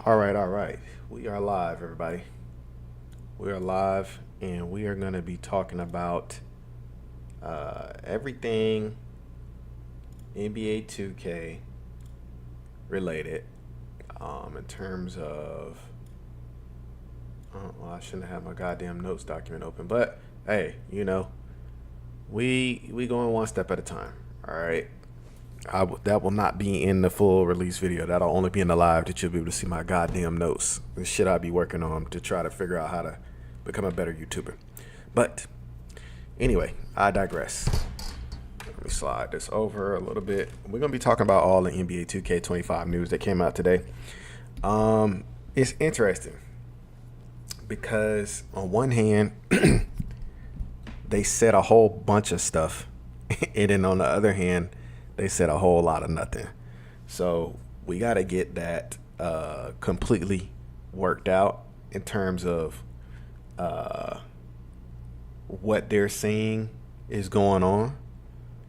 All right. We are live, everybody. We are live, and we are going to be talking about everything NBA 2K related in terms of. Well, I shouldn't have my goddamn notes document open, but hey, we going one step at a time. All right. That will not be in the full release video. That'll only be in the live that you'll be able to see my goddamn notes. The shit I be working on to try to figure out how to become a better YouTuber. But anyway, I digress. Let me slide this over a little bit. We're gonna be talking about all the NBA 2K25 news that came out today. It's interesting because on one hand, they said a whole bunch of stuff, and then on the other hand, they said a whole lot of nothing. So we got to get that completely worked out in terms of what they're saying is going on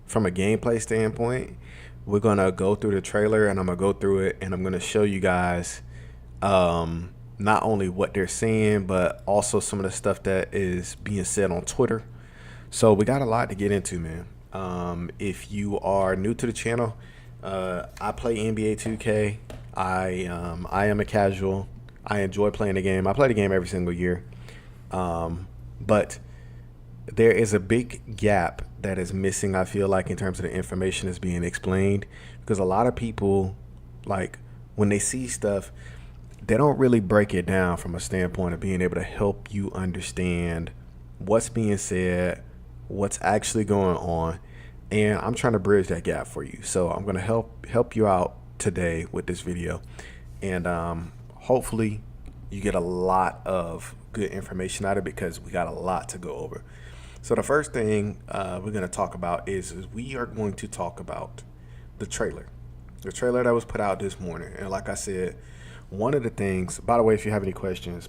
from a gameplay standpoint. We're going to go through the trailer, and I'm going to go through it, and I'm going to show you guys not only what they're saying, but also some of the stuff that is being said on Twitter. So we got a lot to get into, man. If you are new to the channel, I play NBA 2K. I am a casual. I enjoy playing the game. I play the game every single year. But there is a big gap that is missing, I feel like, in terms of the information that's being explained. Because a lot of people, like, when they see stuff, they don't really break it down from a standpoint of being able to help you understand what's being said, what's actually going on, and I'm trying to bridge that gap for you. So I'm going to help you out today with this video, and hopefully you get a lot of good information out of it, because we got a lot to go over. So the first thing we're going to talk about is we are going to talk about the trailer that was put out this morning. And like I said, one of the things, by the way, if you have any questions,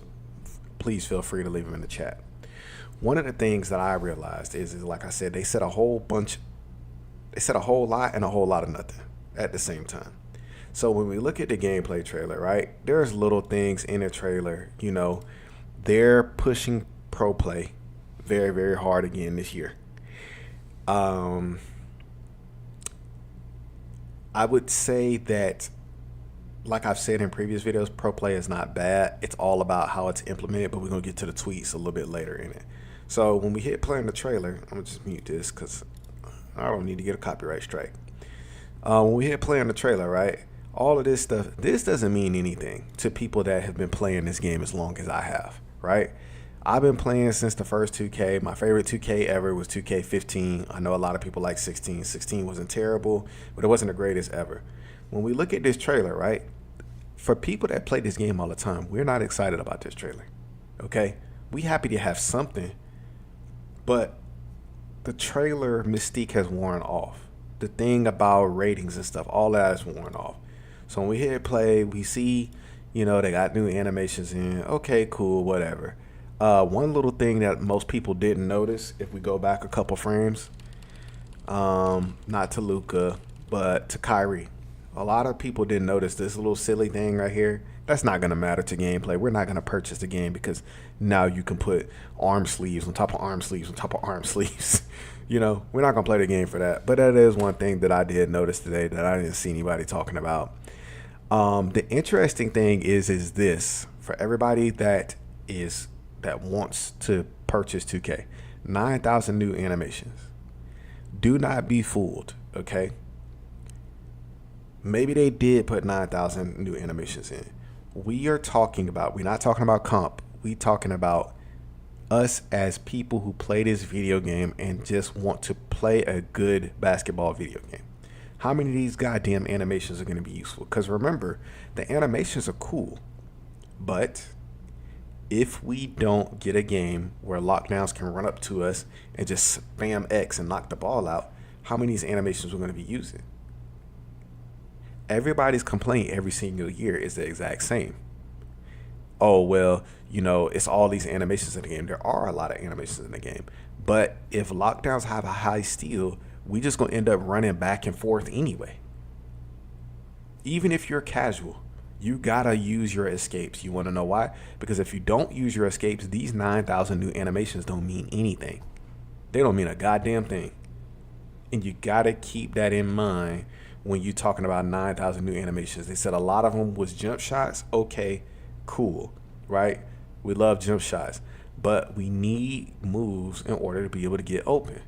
please feel free to leave them in the chat. One of the things that I realized is like I said, they said a whole lot and a whole lot of nothing at the same time. So when we look at the gameplay trailer, right, there's little things in the trailer. They're pushing pro play very, very hard again this year. I would say that, like I've said in previous videos, pro play is not bad. It's all about how it's implemented, but we're going to get to the tweets a little bit later in it. So when we hit play on the trailer, I'm going to just mute this because I don't need to get a copyright strike. When we hit play on the trailer, right, all of this stuff, this doesn't mean anything to people that have been playing this game as long as I have, right? I've been playing since the first 2K. My favorite 2K ever was 2K15. I know a lot of people like 16. 16 wasn't terrible, but it wasn't the greatest ever. When we look at this trailer, right, for people that play this game all the time, we're not excited about this trailer, okay? We happy to have something, but the trailer mystique has worn off. The thing about ratings and stuff, all that is worn off. So when we hit play, we see, they got new animations in. Okay, cool, whatever. One little thing that most people didn't notice, if we go back a couple frames, not to Luka, but to Kyrie. A lot of people didn't notice this little silly thing right here. That's not going to matter to gameplay. We're not going to purchase the game because now you can put arm sleeves on top of arm sleeves on top of arm sleeves. We're not going to play the game for that. But that is one thing that I did notice today that I didn't see anybody talking about. The interesting thing is this, for everybody that wants to purchase 2K, 9,000 new animations. Do not be fooled, okay? Maybe they did put 9,000 new animations in. We're not talking about comp. We talking about us as people who play this video game and just want to play a good basketball video game. How many of these goddamn animations are going to be useful? Because remember, the animations are cool, but if we don't get a game where lockdowns can run up to us and just spam X and knock the ball out, how many of these animations we're going to be using? Everybody's complaint every single year is the exact same. Oh, well, it's all these animations in the game. There are a lot of animations in the game. But if lockdowns have a high steal, we just going to end up running back and forth anyway. Even if you're casual, You gotta use your escapes. You wanna know why? Because if you don't use your escapes, these 9,000 new animations don't mean anything. They don't mean a goddamn thing. And you gotta keep that in mind when you're talking about 9,000 new animations. They said a lot of them was jump shots. Okay, cool, right? We love jump shots, but we need moves in order to be able to get open.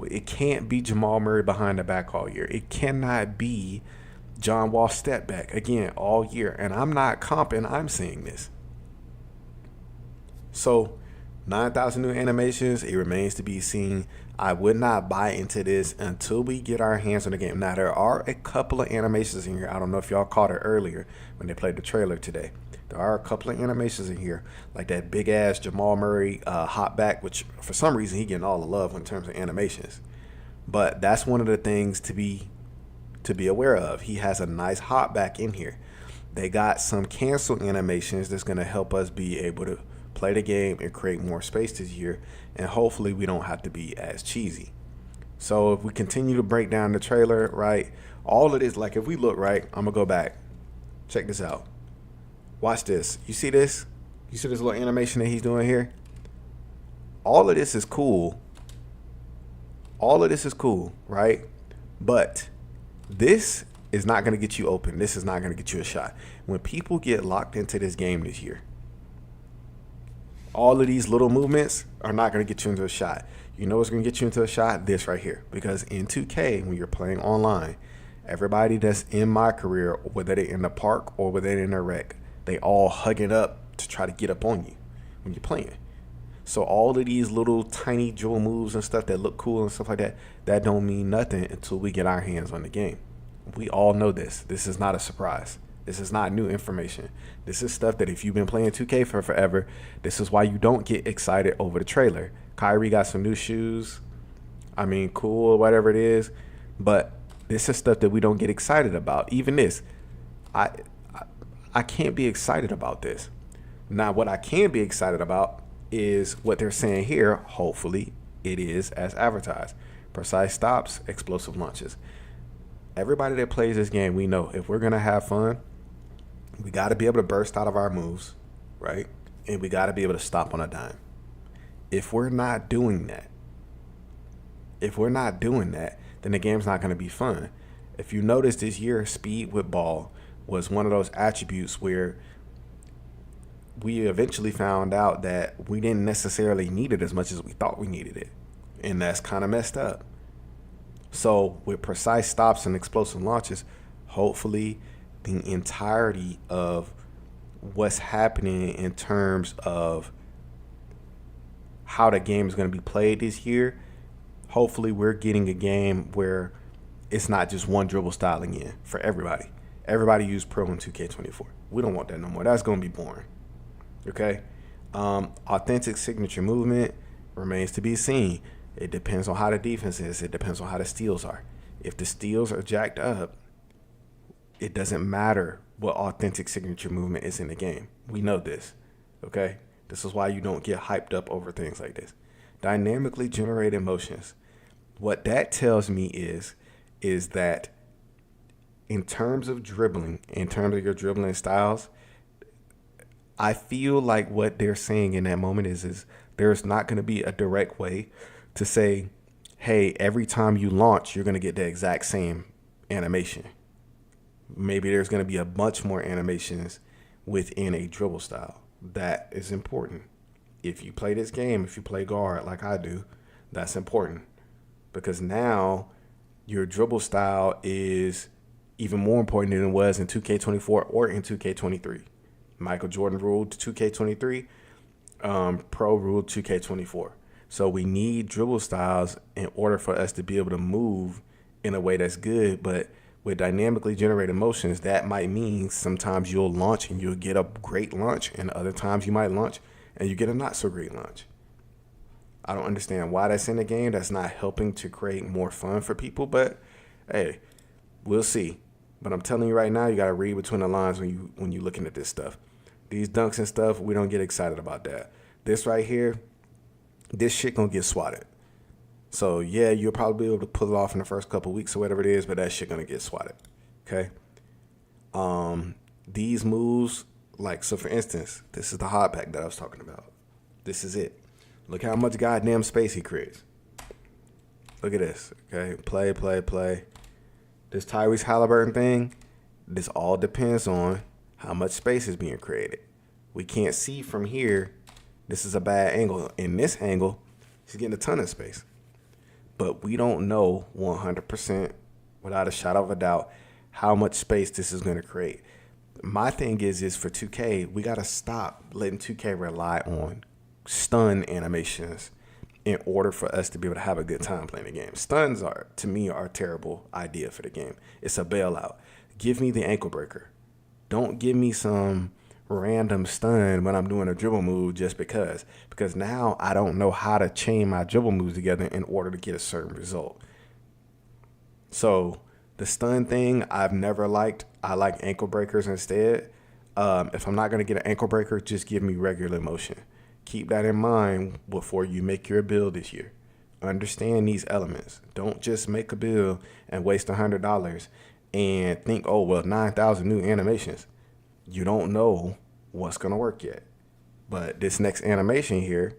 It can't be Jamal Murray behind the back all year. It cannot be John Wall step back again all year. And I'm not comping, I'm saying this. So 9,000 new animations, it remains to be seen. I would not buy into this until we get our hands on the game. Now, there are a couple of animations in here. I don't know if y'all caught it earlier when they played the trailer today. There are a couple of animations in here, like that big ass Jamal Murray hop back, which for some reason he getting all the love in terms of animations. But that's one of the things to be aware of. He has a nice hop back in here. They got some cancel animations that's going to help us be able to play the game and create more space this year, and hopefully we don't have to be as cheesy. So if we continue to break down the trailer, right, all of this, like if we look, right, I'm gonna go back, check this out, watch this. You see this? You see this little animation that he's doing here? All of this is cool. All of this is cool, right? But this is not going to get you open. This is not going to get you a shot. When people get locked into this game this year, all of these little movements are not going to get you into a shot. You know what's going to get you into a shot? This right here. Because in 2K, when you're playing online, everybody that's in my career, whether they're in the park or whether they're in a wreck, they all hug it up to try to get up on you when you're playing. So all of these little tiny jewel moves and stuff that look cool and stuff like that, that don't mean nothing until we get our hands on the game. We all know this. This is not a surprise. This is not new information. This is stuff that if you've been playing 2K for forever, this is why you don't get excited over the trailer. Kyrie got some new shoes. I mean, cool or whatever it is. But this is stuff that we don't get excited about. Even this. I can't be excited about this. Now, what I can be excited about is what they're saying here. Hopefully it is as advertised. Precise stops, explosive launches. Everybody that plays this game, we know if we're gonna have fun, we got to be able to burst out of our moves, right? And we got to be able to stop on a dime. If we're not doing that, then the game's not going to be fun. If you notice this year, speed with ball was one of those attributes where we eventually found out that we didn't necessarily need it as much as we thought we needed it. And that's kind of messed up. So with precise stops and explosive launches, hopefully the entirety of what's happening in terms of how the game is going to be played this year, hopefully we're getting a game where it's not just one dribble styling in for everybody. Everybody use Pro in 2K24. We don't want that no more. That's going to be boring. Okay? Authentic signature movement remains to be seen. It depends on how the defense is. It depends on how the steals are. If the steals are jacked up, it doesn't matter what authentic signature movement is in the game. We know this. Okay? This is why you don't get hyped up over things like this. Dynamically generated motions. What that tells me is that in terms of dribbling, in terms of your dribbling styles, I feel like what they're saying in that moment is there's not going to be a direct way to say, hey, every time you launch, you're going to get the exact same animation. Maybe there's going to be a bunch more animations within a dribble style. That is important. If you play this game, if you play guard like I do, that's important. Because now your dribble style is even more important than it was in 2K24 or in 2K23. Michael Jordan ruled 2K23, Pro ruled 2K24. So we need dribble styles in order for us to be able to move in a way that's good. But with dynamically generated motions, that might mean sometimes you'll launch and you'll get a great launch, and other times you might launch and you get a not so great launch. I don't understand why that's in the game. That's not helping to create more fun for people, but hey, we'll see. But I'm telling you right now, you got to read between the lines when you looking at this stuff. These dunks and stuff, we don't get excited about that. This right here, this shit gonna get swatted. So yeah, you'll probably be able to pull it off in the first couple weeks or whatever it is, but that shit gonna get swatted. Okay. These moves, like, so for instance, this is the hot pack that I was talking about. This is it. Look how much goddamn space he creates. Look at this. Okay, play, play, play. This Tyrese Halliburton thing, this all depends on how much space is being created. We can't see from here. This is a bad angle. In this angle, he's getting a ton of space. But we don't know 100% without a shadow of a doubt how much space this is going to create. My thing is for 2K, we got to stop letting 2K rely on stun animations in order for us to be able to have a good time playing the game. Stuns are, to me, are a terrible idea for the game. It's a bailout. Give me the ankle breaker. Don't give me some random stun when I'm doing a dribble move just because. Because now I don't know how to chain my dribble moves together in order to get a certain result. So the stun thing I've never liked. I like ankle breakers instead. If I'm not going to get an ankle breaker, just give me regular motion. Keep that in mind before you make your build this year. Understand these elements. Don't just make a build and waste $100 and think, oh, well, 9,000 new animations. You don't know what's going to work yet. But this next animation here,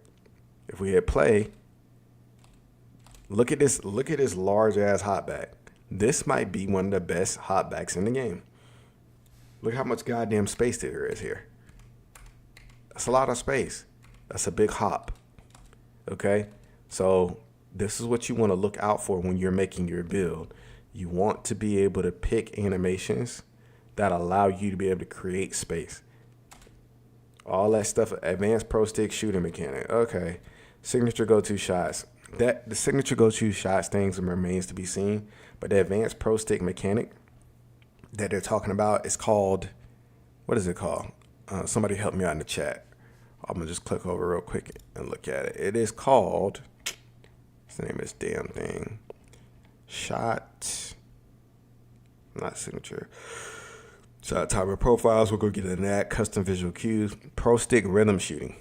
if we hit play, look at this large ass hotback. This might be one of the best hotbacks in the game. Look how much goddamn space there is here. That's a lot of space. That's a big hop. Okay? So this is what you want to look out for when you're making your build. You want to be able to pick animations that allow you to be able to create space. All that stuff, advanced pro stick shooting mechanic. Okay. Signature go-to shots. The signature go-to shots things remains to be seen, but the advanced pro stick mechanic that they're talking about is called, what is it called? Somebody help me out in the chat. I'm gonna just click over real quick and look at it. It is called, what's the name of this damn thing? Shot, not signature. Shot timer profiles. We'll go get into that. Custom visual cues. Pro stick rhythm shooting.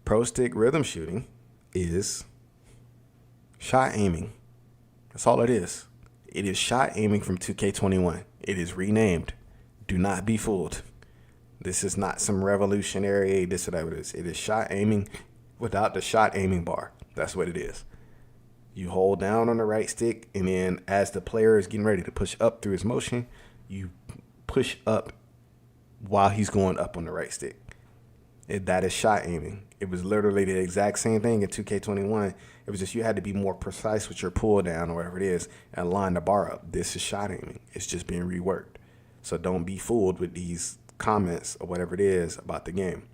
Pro stick rhythm shooting is shot aiming. That's all it is. It is shot aiming from 2K21. It is renamed. Do not be fooled. This is not some revolutionary this or that it is. It is shot aiming without the shot aiming bar. That's what it is. You hold down on the right stick, and then as the player is getting ready to push up through his motion, you push up while he's going up on the right stick. That is shot aiming. It was literally the exact same thing in 2K21. It was just you had to be more precise with your pull down or whatever it is and line the bar up. This is shot aiming. It's just being reworked. So don't be fooled with these comments or whatever it is about the game.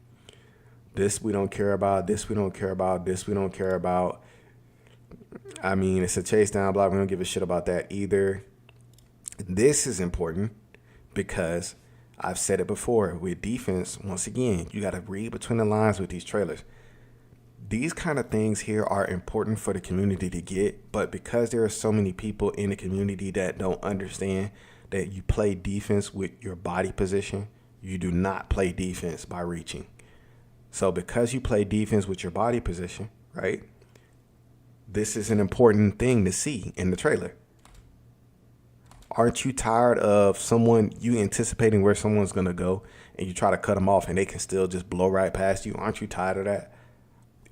This we don't care about. This we don't care about. This we don't care about. I mean, it's a chase down block. We don't give a shit about that either. This is important because I've said it before with defense. Once again, you got to read between the lines with these trailers. These kind of things here are important for the community to get, but because there are so many people in the community that don't understand that you play defense with your body position, you do not play defense by reaching. So because you play defense with your body position, right? This is an important thing to see in the trailer. Aren't you tired of you anticipating where someone's going to go and you try to cut them off and they can still just blow right past you? Aren't you tired of that?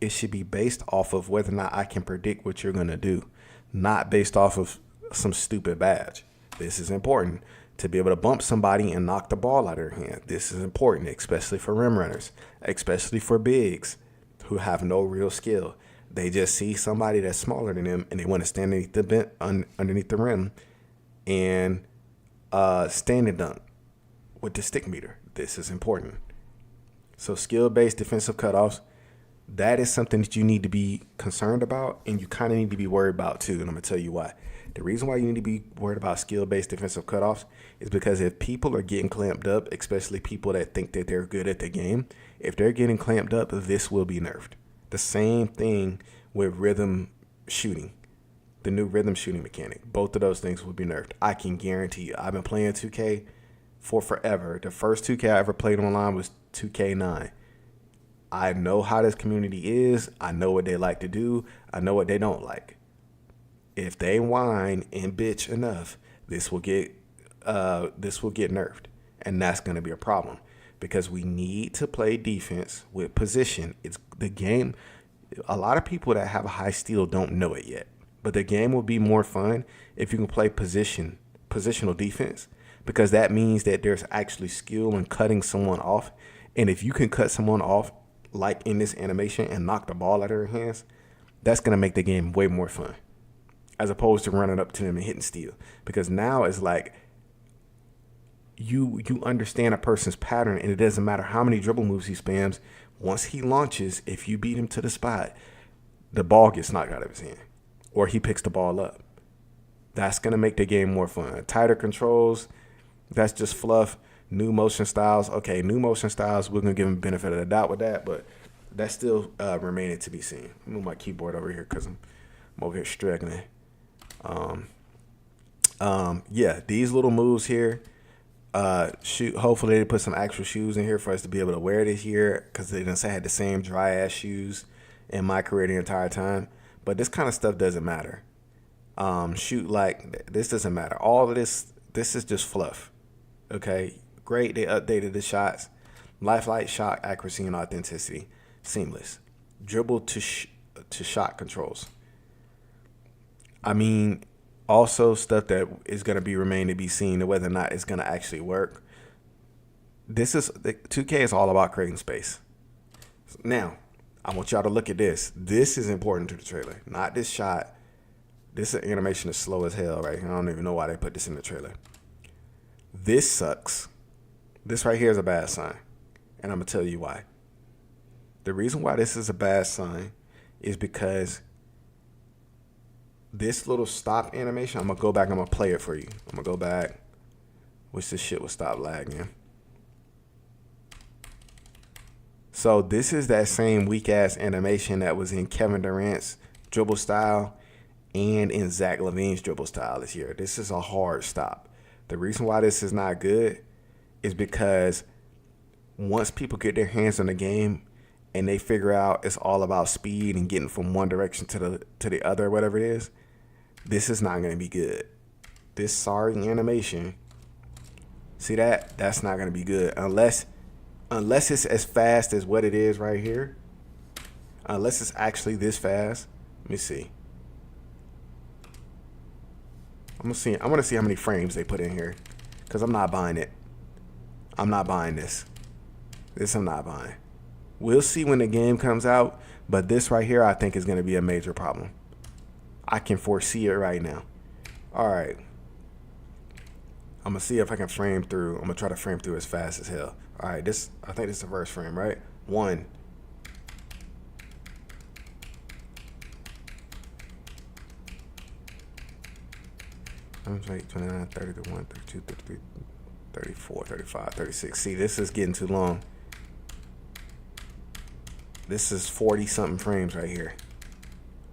It should be based off of whether or not I can predict what you're going to do, not based off of some stupid badge. This is important to be able to bump somebody and knock the ball out of their hand. This is important, especially for rim runners, especially for bigs who have no real skill. They just see somebody that's smaller than them and they want to stand underneath the rim and stand and dunk with the stick meter. This is important. So skill-based defensive cutoffs, that is something that you need to be concerned about, and you kind of need to be worried about too, and I'm going to tell you why. The reason why you need to be worried about skill-based defensive cutoffs is because if people are getting clamped up, especially people that think that they're good at the game, if they're getting clamped up, this will be nerfed. The same thing with rhythm shooting, the new rhythm shooting mechanic. Both of those things will be nerfed. I can guarantee you. I've been playing 2K for forever. The first 2K I ever played online was 2K9. I know how this community is. I know what they like to do. I know what they don't like. If they whine and bitch enough, this will get nerfed. And that's going to be a problem because we need to play defense with position. It's the game. A lot of people that have a high steal don't know it yet, but the game will be more fun if you can play positional defense, because that means that there's actually skill in cutting someone off. And if you can cut someone off, like in this animation, and knock the ball out of their hands, that's going to make the game way more fun as opposed to running up to them and hitting steal. Because now it's like you understand a person's pattern, and it doesn't matter how many dribble moves he spams. Once he launches, if you beat him to the spot, the ball gets knocked out of his hand or he picks the ball up. That's going to make the game more fun. Tighter controls, that's just fluff. New motion styles. Okay, new motion styles, we're going to give them benefit of the doubt with that, but that's still remaining to be seen. Move my keyboard over here because I'm over here struggling. Yeah, these little moves here, hopefully they put some actual shoes in here for us to be able to wear this year, because they didn't say I had the same dry ass shoes in my career the entire time. But this kind of stuff doesn't matter. Shoot like this doesn't matter. All of this is just fluff. Okay, great. They updated the shots. Lifelike, shot, accuracy, and authenticity. Seamless. Dribble to shot controls. I mean, also stuff that is going to be remain to be seen, whether or not it's going to actually work. This is 2K is all about creating space. Now, I want y'all to look at this. This is important to the trailer, not this shot. This animation is slow as hell right here. I don't even know why they put this in the trailer. This sucks. This right here is a bad sign, and I'm going to tell you why. The reason why this is a bad sign is because this little stop animation, I'm going to go back, I'm going to play it for you. I'm going to go back. Wish this shit would stop lagging. So this is that same weak-ass animation that was in Kevin Durant's dribble style and in Zach LaVine's dribble style this year. This is a hard stop. The reason why this is not good is because once people get their hands on the game and they figure out it's all about speed and getting from one direction to the other, whatever it is, this is not going to be good. This sorry animation, see that? That's not going to be good unless it's as fast as what it is right here. Unless it's actually this fast. Let me see. I'm gonna see how many frames they put in here, because I'm not buying it. I'm not buying this. This I'm not buying. We'll see when the game comes out, but this right here I think is gonna be a major problem. I can foresee it right now. All right. I'm gonna see if I can frame through. I'm gonna try to frame through as fast as hell. All right, I think this is the first frame, right? 1. I'm 29, 30, 31, 32, 33, 34, 35, 36. See, this is getting too long. This is 40 something frames right here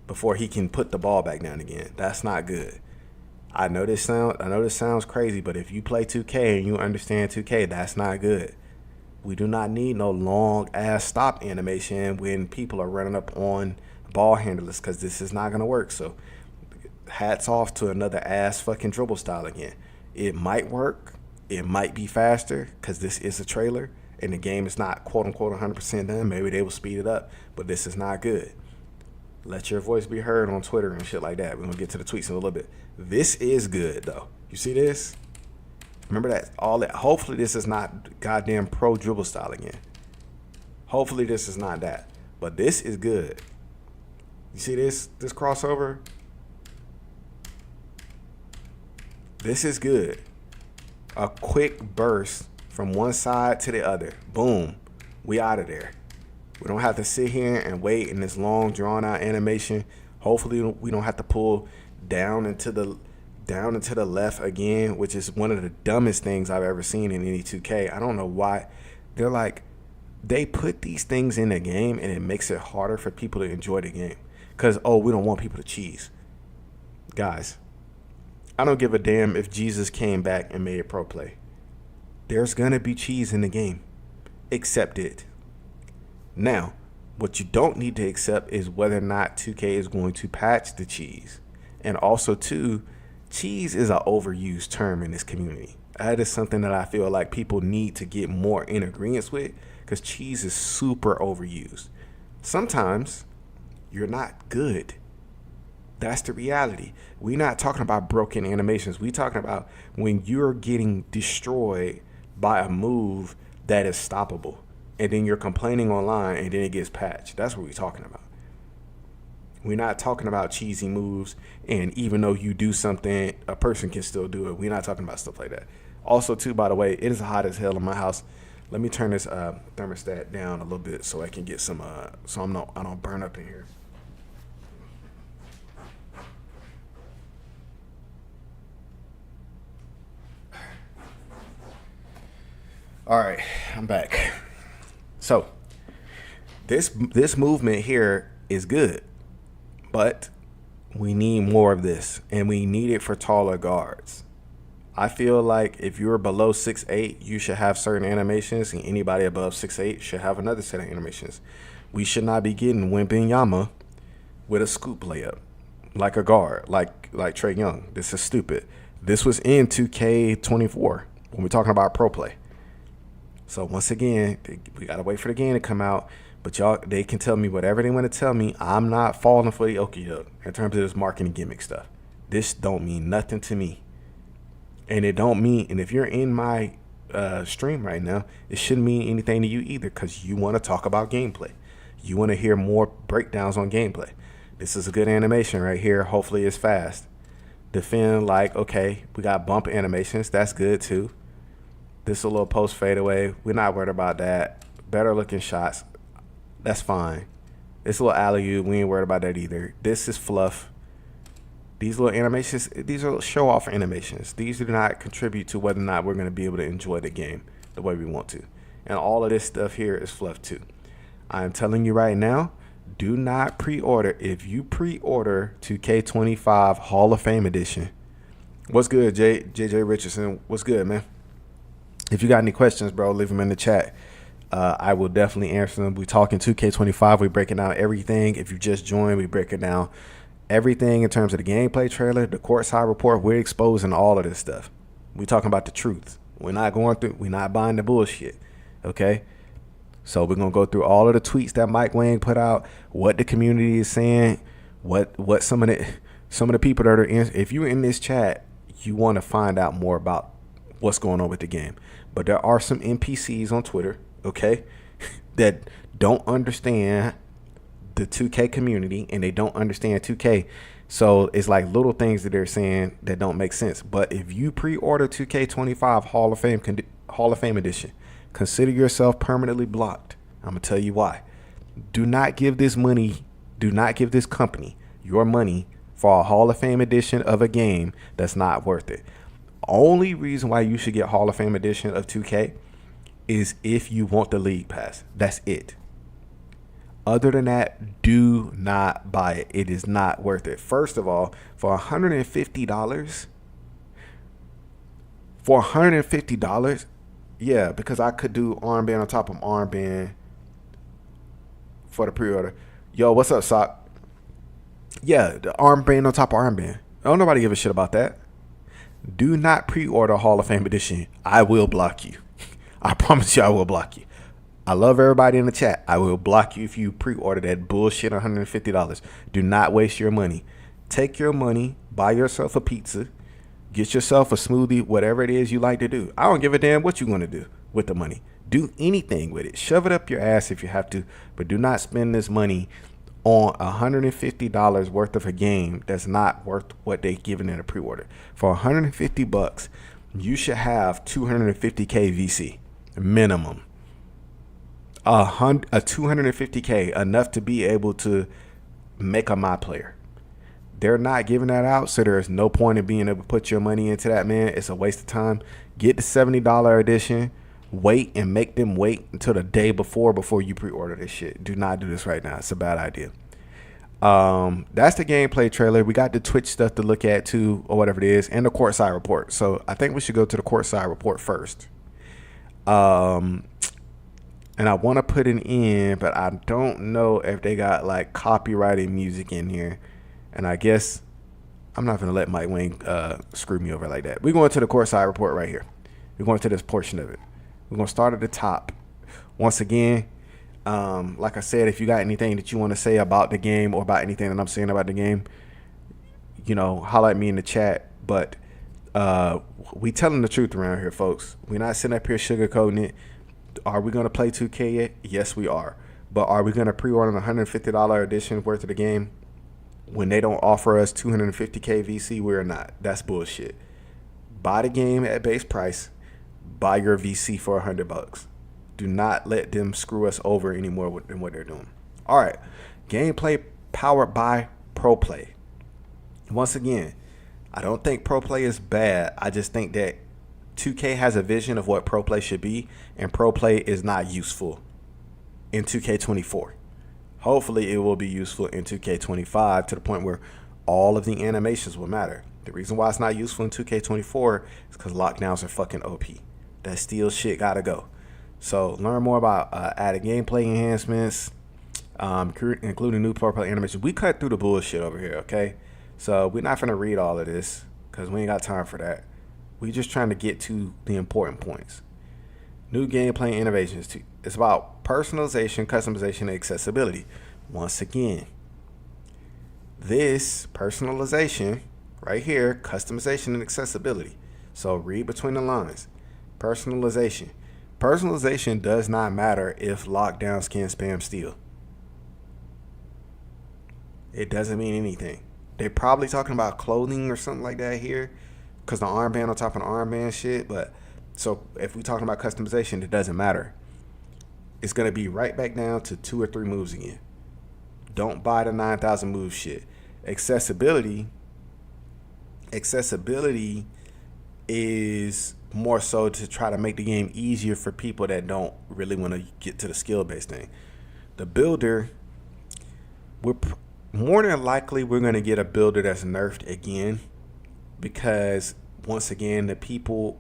before he can put the ball back down again. That's not good. I know this sounds crazy, but if you play 2K and you understand 2K, that's not good. We do not need no long ass stop animation when people are running up on ball handlers, because this is not going to work. So hats off to another ass fucking dribble style again. It might work. It might be faster because this is a trailer and the game is not quote unquote 100% done. Maybe they will speed it up, but this is not good. Let your voice be heard on Twitter and shit like that. We're going to get to the tweets in a little bit. This is good though. You see this? Remember that? Hopefully this is not goddamn pro dribble style again. Hopefully this is not that. But this is good. You see this crossover? This is good. A quick burst from one side to the other. Boom. We out of there. We don't have to sit here and wait in this long drawn out animation. Hopefully we don't have to pull down into the left again, which is one of the dumbest things I've ever seen in any 2K. I don't know why. They put these things in the game and it makes it harder for people to enjoy the game. Because, we don't want people to cheese. Guys, I don't give a damn if Jesus came back and made pro play. There's going to be cheese in the game. Accept it. Now, what you don't need to accept is whether or not 2K is going to patch the cheese. And also, too, cheese is an overused term in this community. That is something that I feel like people need to get more in agreement with, because cheese is super overused. Sometimes you're not good. That's the reality. We're not talking about broken animations. We're talking about when you're getting destroyed by a move that is stoppable, and then you're complaining online, and then it gets patched. That's what we're talking about. We're not talking about cheesy moves, and even though you do something, a person can still do it. We're not talking about stuff like that. Also, too, by the way, it is hot as hell in my house. Let me turn this thermostat down a little bit so I can get some, so I don't burn up in here. All right, I'm back. So this movement here is good, but we need more of this, and we need it for taller guards. I feel like if you're below 6'8", you should have certain animations, and anybody above 6'8" should have another set of animations. We should not be getting Wembenyama with a scoop layup like a guard, like Trae Young. This is stupid. This was in 2K24 when we're talking about pro play. So once again, we gotta wait for the game to come out. But they can tell me whatever they want to tell me. I'm not falling for the okie doke in terms of this marketing gimmick stuff. This don't mean nothing to me, and it don't mean. And if you're in my stream right now, it shouldn't mean anything to you either, because you want to talk about gameplay. You want to hear more breakdowns on gameplay. This is a good animation right here. Hopefully it's fast. Defend, like, okay, we got bump animations. That's good too. This is a little post fadeaway. We're not worried about that. Better looking shots. That's fine. This little alley-oop, we ain't worried about that either. This is fluff. These little animations, these are show-off animations. These do not contribute to whether or not we're going to be able to enjoy the game the way we want to. And all of this stuff here is fluff too. I'm telling you right now, do not pre-order. If you pre-order 2K25 Hall of Fame Edition, what's good, JJ Richardson? What's good, man? If you got any questions, bro, leave them in the chat. I will definitely answer them. We're talking 2K25. We're breaking down everything. If you just joined, we're breaking down everything in terms of the gameplay trailer, the courtside report. We're exposing all of this stuff. We're talking about the truth. We're not buying the bullshit. Okay? So we're going to go through all of the tweets that Mike Wang put out, what the community is saying, what some of the people that are in. If you're in this chat, you want to find out more about what's going on with the game. But there are some NPCs on Twitter, okay, that don't understand the 2K community, and they don't understand 2K. So it's like little things that they're saying that don't make sense. But if you pre-order 2K25 Hall of Fame Edition, consider yourself permanently blocked. I'm gonna tell you why. Do not give this company your money for a Hall of Fame edition of a game that's not worth it. Only reason why you should get Hall of Fame edition of 2K is if you want the league pass. That's it. Other than that, do not buy it. It is not worth it. First of all, for $150, yeah, because I could do armband on top of armband for the pre-order. Yo, what's up, Sock? Yeah, the armband on top of armband. Don't nobody give a shit about that. Do not pre-order Hall of Fame edition. I will block you. I promise you I will block you. I love everybody in the chat. I will block you if you pre-order that bullshit $150. Do not waste your money. Take your money, buy yourself a pizza, get yourself a smoothie, whatever it is you like to do. I don't give a damn what you're going to do with the money. Do anything with it. Shove it up your ass if you have to, but do not spend this money on $150 worth of a game that's not worth what they given in a pre-order. For $150, you should have 250K VC minimum. A 250K, enough to be able to make a my player. They're not giving that out, so there's no point in being able to put your money into that, man. It's a waste of time. Get the $70 edition. Wait and make them wait until the day before you pre-order this shit. Do not do this right now. It's a bad idea. That's the gameplay trailer. We got the Twitch stuff to look at too, or whatever it is, and the courtside report. So I think we should go to the courtside report first. And I want to put it in, but I don't know if they got like copyrighted music in here. And I guess I'm not going to let Mike Wang screw me over like that. We're going to the courtside report right here. we're going to this portion of it. We're going to start at the top. Once again, like I said, if you got anything that you want to say about the game or about anything that I'm saying about the game, holler at me in the chat. But we telling the truth around here, folks. We're not sitting up here sugarcoating it. Are we going to play 2K yet? Yes, we are. But are we going to pre-order an $150 edition worth of the game when they don't offer us $250K VC? We're not. That's bullshit. Buy the game at base price. Buy your VC for $100. Do not let them screw us over any more than what they're doing. All right. Gameplay powered by Pro Play. Once again, I don't think Pro Play is bad. I just think that 2K has a vision of what Pro Play should be, and Pro Play is not useful in 2K24. Hopefully, it will be useful in 2K25 to the point where all of the animations will matter. The reason why it's not useful in 2K24 is because lockdowns are fucking OP. That steel shit gotta go. So learn more about added gameplay enhancements, including new Pro Play animations. We cut through the bullshit over here, okay? So we're not gonna read all of this because we ain't got time for that. We just trying to get to the important points. New gameplay innovations. It's about personalization, customization, and accessibility. Once again, this personalization right here, customization and accessibility. So read between the lines. Personalization. Personalization does not matter if lockdowns can spam steal. It doesn't mean anything. They're probably talking about clothing or something like that here, because the armband on top of the armband shit. But so if we're talking about customization, it doesn't matter. It's going to be right back down to 2 or 3 moves again. Don't buy the 9,000 move shit. Accessibility is more so to try to make the game easier for people that don't really want to get to the skill-based thing. The builder, more than likely we're going to get a builder that's nerfed again, because once again the people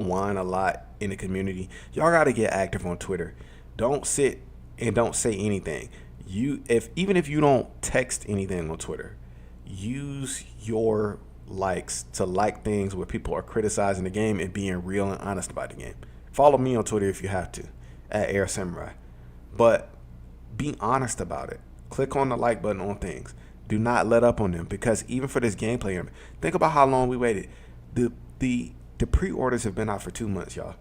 whine a lot in the community. Y'all got to get active on Twitter. Don't sit and don't say anything. Even if you don't text anything on Twitter, use your likes to like things where people are criticizing the game and being real and honest about the game. Follow me on Twitter if you have to, at Air Samurai. But be honest about it. Click on the like button on things. Do not let up on them, because even for this gameplay, think about how long we waited. The pre-orders have been out for 2 months, y'all.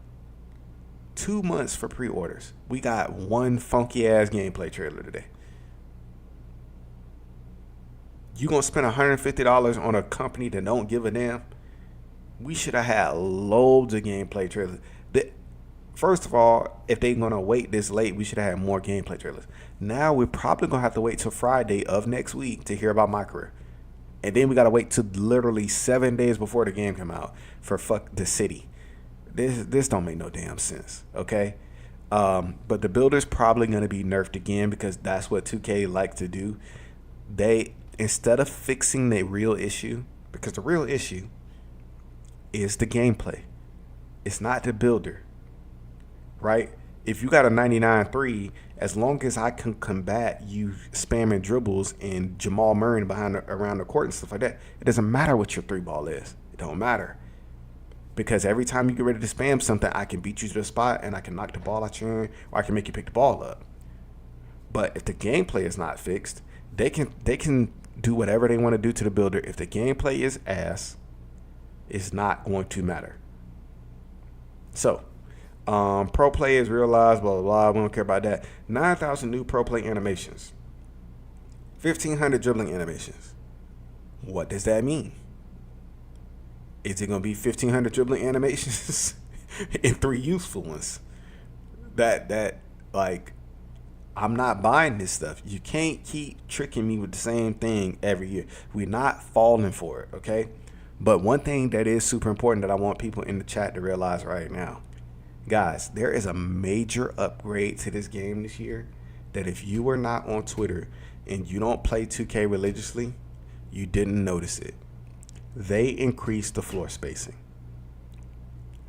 2 months for pre-orders. We got one funky ass gameplay trailer today. You gonna spend $150 on a company that don't give a damn? We should have had loads of gameplay trailers. First of all, if they're gonna wait this late, we should have had more gameplay trailers. Now we're probably gonna have to wait till Friday of next week to hear about my career, and then we gotta wait till literally 7 days before the game come out for fuck the city. This don't make no damn sense, okay? But the builder's probably gonna be nerfed again, because that's what 2K like to do. Instead of fixing the real issue, because the real issue is the gameplay. It's not the builder, right? If you got a 99-3, as long as I can combat you spamming dribbles and Jamal Murray around the court and stuff like that, it doesn't matter what your 3-ball is. It don't matter. Because every time you get ready to spam something, I can beat you to the spot and I can knock the ball out your hand, or I can make you pick the ball up. But if the gameplay is not fixed, they can do whatever they want to do to the builder. If the gameplay is ass, it's not going to matter. So, Pro Play is realized, blah, blah, blah. We don't care about that. 9,000 new Pro Play animations. 1,500 dribbling animations. What does that mean? Is it going to be 1,500 dribbling animations and 3 useful ones? I'm not buying this stuff. You can't keep tricking me with the same thing every year. We're not falling for it, okay? But one thing that is super important that I want people in the chat to realize right now, guys, there is a major upgrade to this game this year that if you were not on Twitter and you don't play 2K religiously, you didn't notice it. They increased the floor spacing.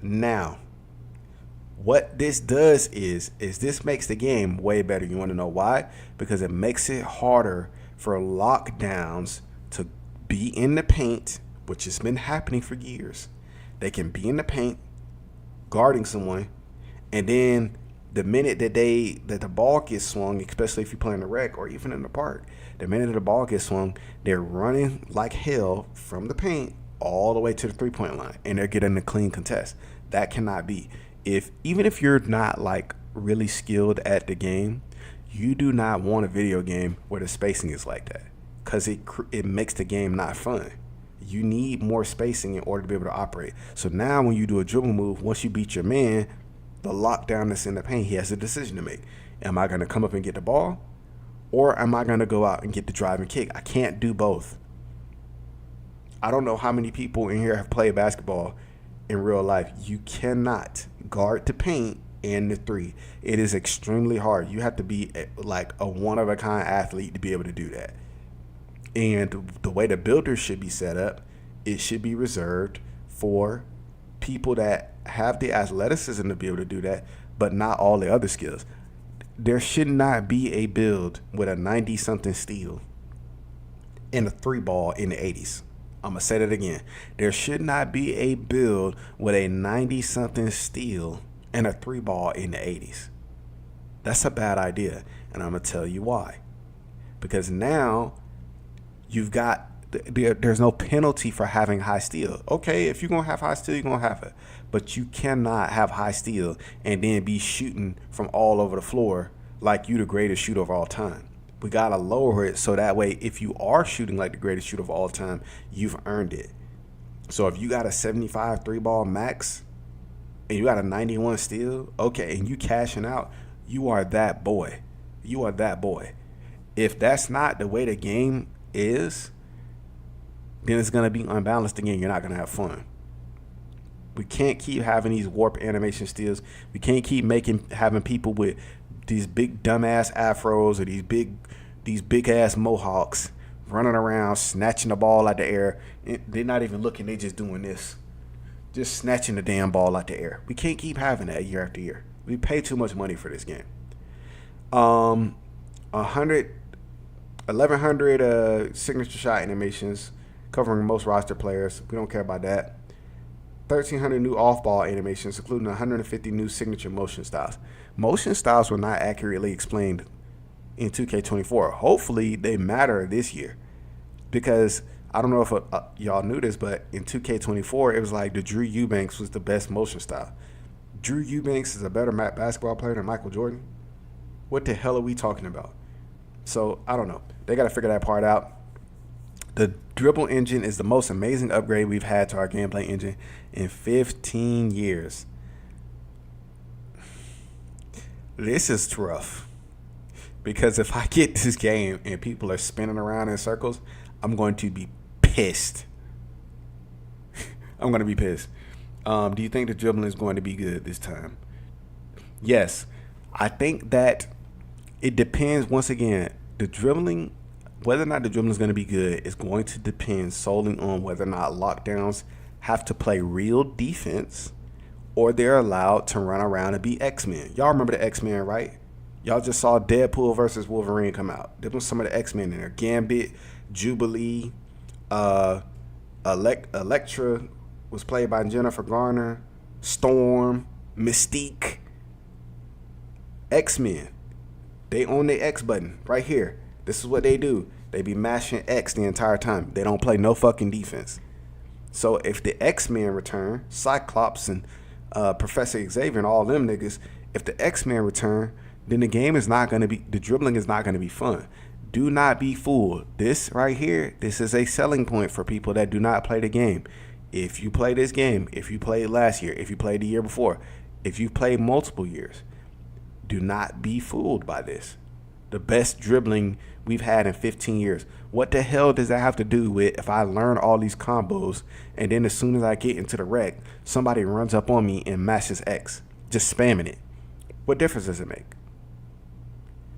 Now, what this does is this makes the game way better. You want to know why? Because it makes it harder for lockdowns to be in the paint, which has been happening for years. They can be in the paint, guarding someone, and then the minute that the ball gets swung, especially if you play in the rec or even in the park, the minute the ball gets swung, they're running like hell from the paint all the way to the 3-point line, and they're getting a clean contest. That cannot be. Even if you're not like really skilled at the game, you do not want a video game where the spacing is like that, because it makes the game not fun. You need more spacing in order to be able to operate. So now when you do a dribble move, once you beat your man, the lockdown that's in the paint, he has a decision to make. Am I going to come up and get the ball, or am I going to go out and get the drive and kick? I can't do both. I don't know how many people in here have played basketball in real life. You cannot guard the paint and the three. It is extremely hard. You have to be like a one-of-a-kind athlete to be able to do that. And the way the builders should be set up, it should be reserved for people that have the athleticism to be able to do that, but not all the other skills. There should not be a build with a 90-something steal and a 3-ball in the 80s. I'm going to say that again. There should not be a build with a 90-something steal and a 3-ball in the 80s. That's a bad idea, and I'm going to tell you why. Because now you've got, there's no penalty for having high steal. Okay, if you're going to have high steal, you're going to have it. But you cannot have high steal and then be shooting from all over the floor like you the greatest shooter of all time. We got to lower it so that way if you are shooting like the greatest shooter of all time, you've earned it. So if you got a 75 3-ball max and you got a 91 steal, okay, and you cashing out, you are that boy. You are that boy. If that's not the way the game is, then it's going to be unbalanced again. You're not going to have fun. We can't keep having these warp animation steals. We can't keep having people with these big dumbass afros or these big ass mohawks running around snatching the ball out the air. They're not even looking. They just doing this, just snatching the damn ball out the air. We can't keep having that year after year. We pay too much money for this game. 1,100 signature shot animations covering most roster players. We don't care about that. 1,300 new off-ball animations, including 150 new signature motion styles. Motion styles were not accurately explained in 2K24. Hopefully, they matter this year, because I don't know if y'all knew this, but in 2K24, it was like the Drew Eubanks was the best motion style. Drew Eubanks is a better basketball player than Michael Jordan. What the hell are we talking about? So, I don't know. They got to figure that part out. The dribble engine is the most amazing upgrade we've had to our gameplay engine in 15 years. This is rough, because if I get this game and people are spinning around in circles, I'm going to be pissed. I'm going to be pissed. Do you think the dribbling is going to be good this time? Yes. I think that it depends. Once again, the dribbling, whether or not the dribbling is going to be good is going to depend solely on whether or not lockdowns have to play real defense or they're allowed to run around and be X-Men. Y'all remember the X-Men, right? Y'all just saw Deadpool versus Wolverine come out. There was some of the X-Men in there. Gambit, Jubilee, Elektra was played by Jennifer Garner, Storm, Mystique. X-Men. They own the X button right here. This is what they do. They be mashing X the entire time. They don't play no fucking defense. So if the X-Men return, Cyclops and Professor Xavier and all them niggas, if the X-Men return, then the game is not going to be, the dribbling is not going to be fun. Do not be fooled. This right here, this is a selling point for people that do not play the game. If you play this game, if you played last year, if you played the year before, if you've played multiple years, do not be fooled by this. The best dribbling we've had in 15 years. What the hell does that have to do with if I learn all these combos and then as soon as I get into the rec, somebody runs up on me and mashes X, just spamming it? What difference does it make?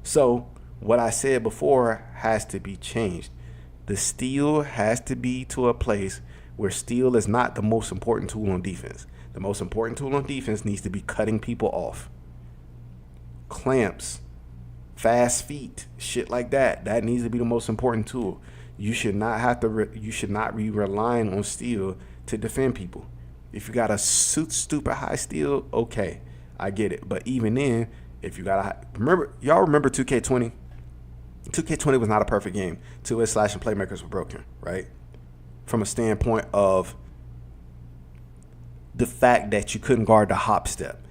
So what I said before has to be changed. The steal has to be to a place where steal is not the most important tool on defense. The most important tool on defense needs to be cutting people off. Clamps, fast feet, shit like that. That needs to be the most important tool. You should not have to. You should not be relying on steal to defend people. If you got a stupid high steal, okay, I get it. But even then, if you got y'all remember 2K20? 2K20 was not a perfect game. Two-way slash and playmakers were broken, right? From a standpoint of the fact that you couldn't guard the hop step.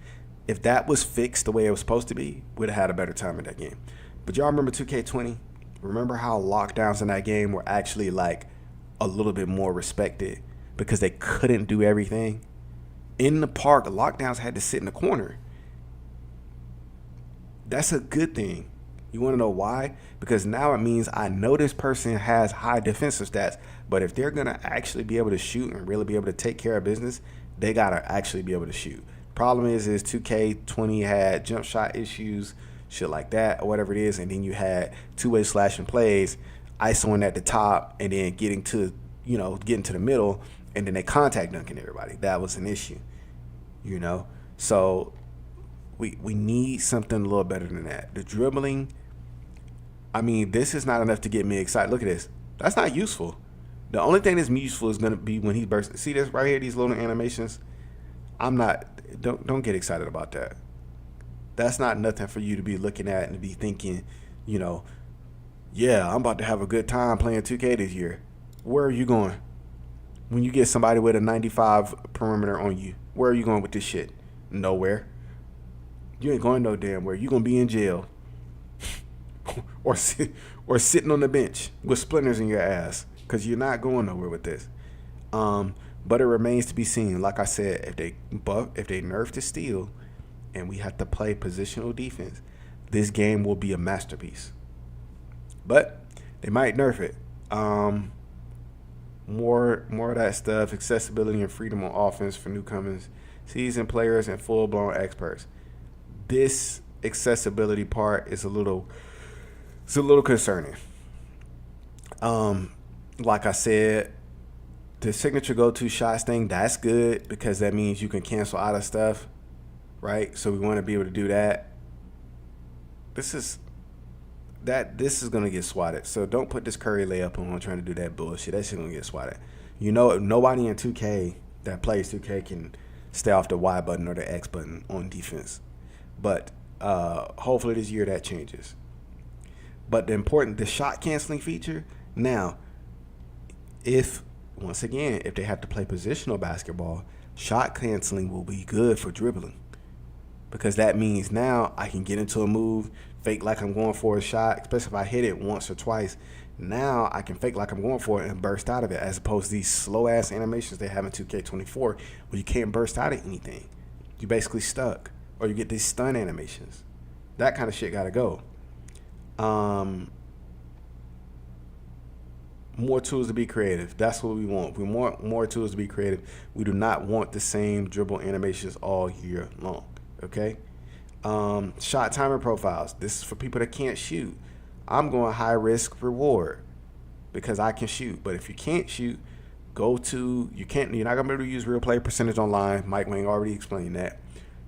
If that was fixed the way it was supposed to be, we'd have had a better time in that game. But y'all remember 2K20? Remember how lockdowns in that game were actually like a little bit more respected because they couldn't do everything? In the park, lockdowns had to sit in the corner. That's a good thing. You want to know why? Because now it means I know this person has high defensive stats, but if they're going to actually be able to shoot and really be able to take care of business, they got to actually be able to shoot. Problem is 2K20 had jump shot issues, shit like that, or whatever it is, and then you had two-way slashing plays, isoing at the top, and then getting to the middle, and then they contact dunking everybody. That was an issue, So we need something a little better than that. The dribbling, I mean, this is not enough to get me excited. Look at this. That's not useful. The only thing that's useful is going to be when he bursts. See this right here, these little animations? Don't get excited about that. That's not nothing for you to be looking at and be thinking, yeah, I'm about to have a good time playing 2K this year. Where are you going? When you get somebody with a 95 perimeter on you, where are you going with this shit? Nowhere. You ain't going no damn where. You going to be in jail. or sitting on the bench with splinters in your ass, because you're not going nowhere with this. But it remains to be seen. Like I said, if they nerf the steal and we have to play positional defense, this game will be a masterpiece. But they might nerf it. More of that stuff. Accessibility and freedom on offense for newcomers, seasoned players, and full-blown experts. This accessibility part is a little concerning. Like I said, the signature go-to shots thing, that's good because that means you can cancel out of stuff, right? So we want to be able to do that. This is going to get swatted. So don't put this Curry layup on trying to do that bullshit. That shit going to get swatted. Nobody in 2K that plays 2K can stay off the Y button or the X button on defense. But hopefully this year that changes. But the shot canceling feature, now, if they have to play positional basketball, shot canceling will be good for dribbling. Because that means now I can get into a move, fake like I'm going for a shot, especially if I hit it once or twice. Now I can fake like I'm going for it and burst out of it, as opposed to these slow-ass animations they have in 2K24 where you can't burst out of anything. You're basically stuck. Or you get these stun animations. That kind of shit got to go. More tools to be creative. That's what we want. We want more tools to be creative. We do not want the same dribble animations all year long. Okay? Shot timer profiles. This is for people that can't shoot. I'm going high risk reward because I can shoot. But if you can't shoot, you're not going to be able to use real play percentage online. Mike Wang already explained that.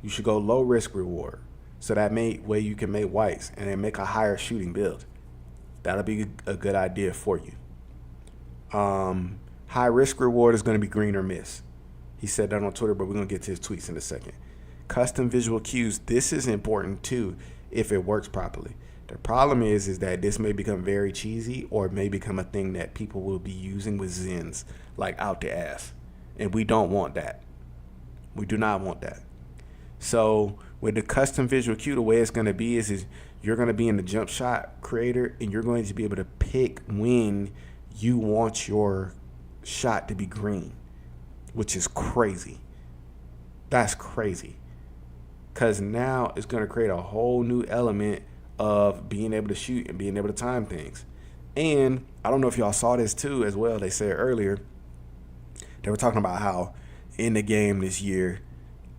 You should go low risk reward. So that way you can make whites and then make a higher shooting build. That'll be a good idea for you. High risk reward is going to be green or miss. He said that on Twitter, but we're going to get to his tweets in a second. Custom visual cues. This is important too if it works properly. The problem is that this may become very cheesy or it may become a thing that people will be using with Zens like out the ass. And we don't want that. We do not want that. So with the custom visual cue, the way it's going to be is you're going to be in the jump shot creator and you're going to be able to pick when you want your shot to be green, which is crazy. That's crazy. Because now it's going to create a whole new element of being able to shoot and being able to time things. And I don't know if y'all saw this too as well. They said earlier, they were talking about how in the game this year,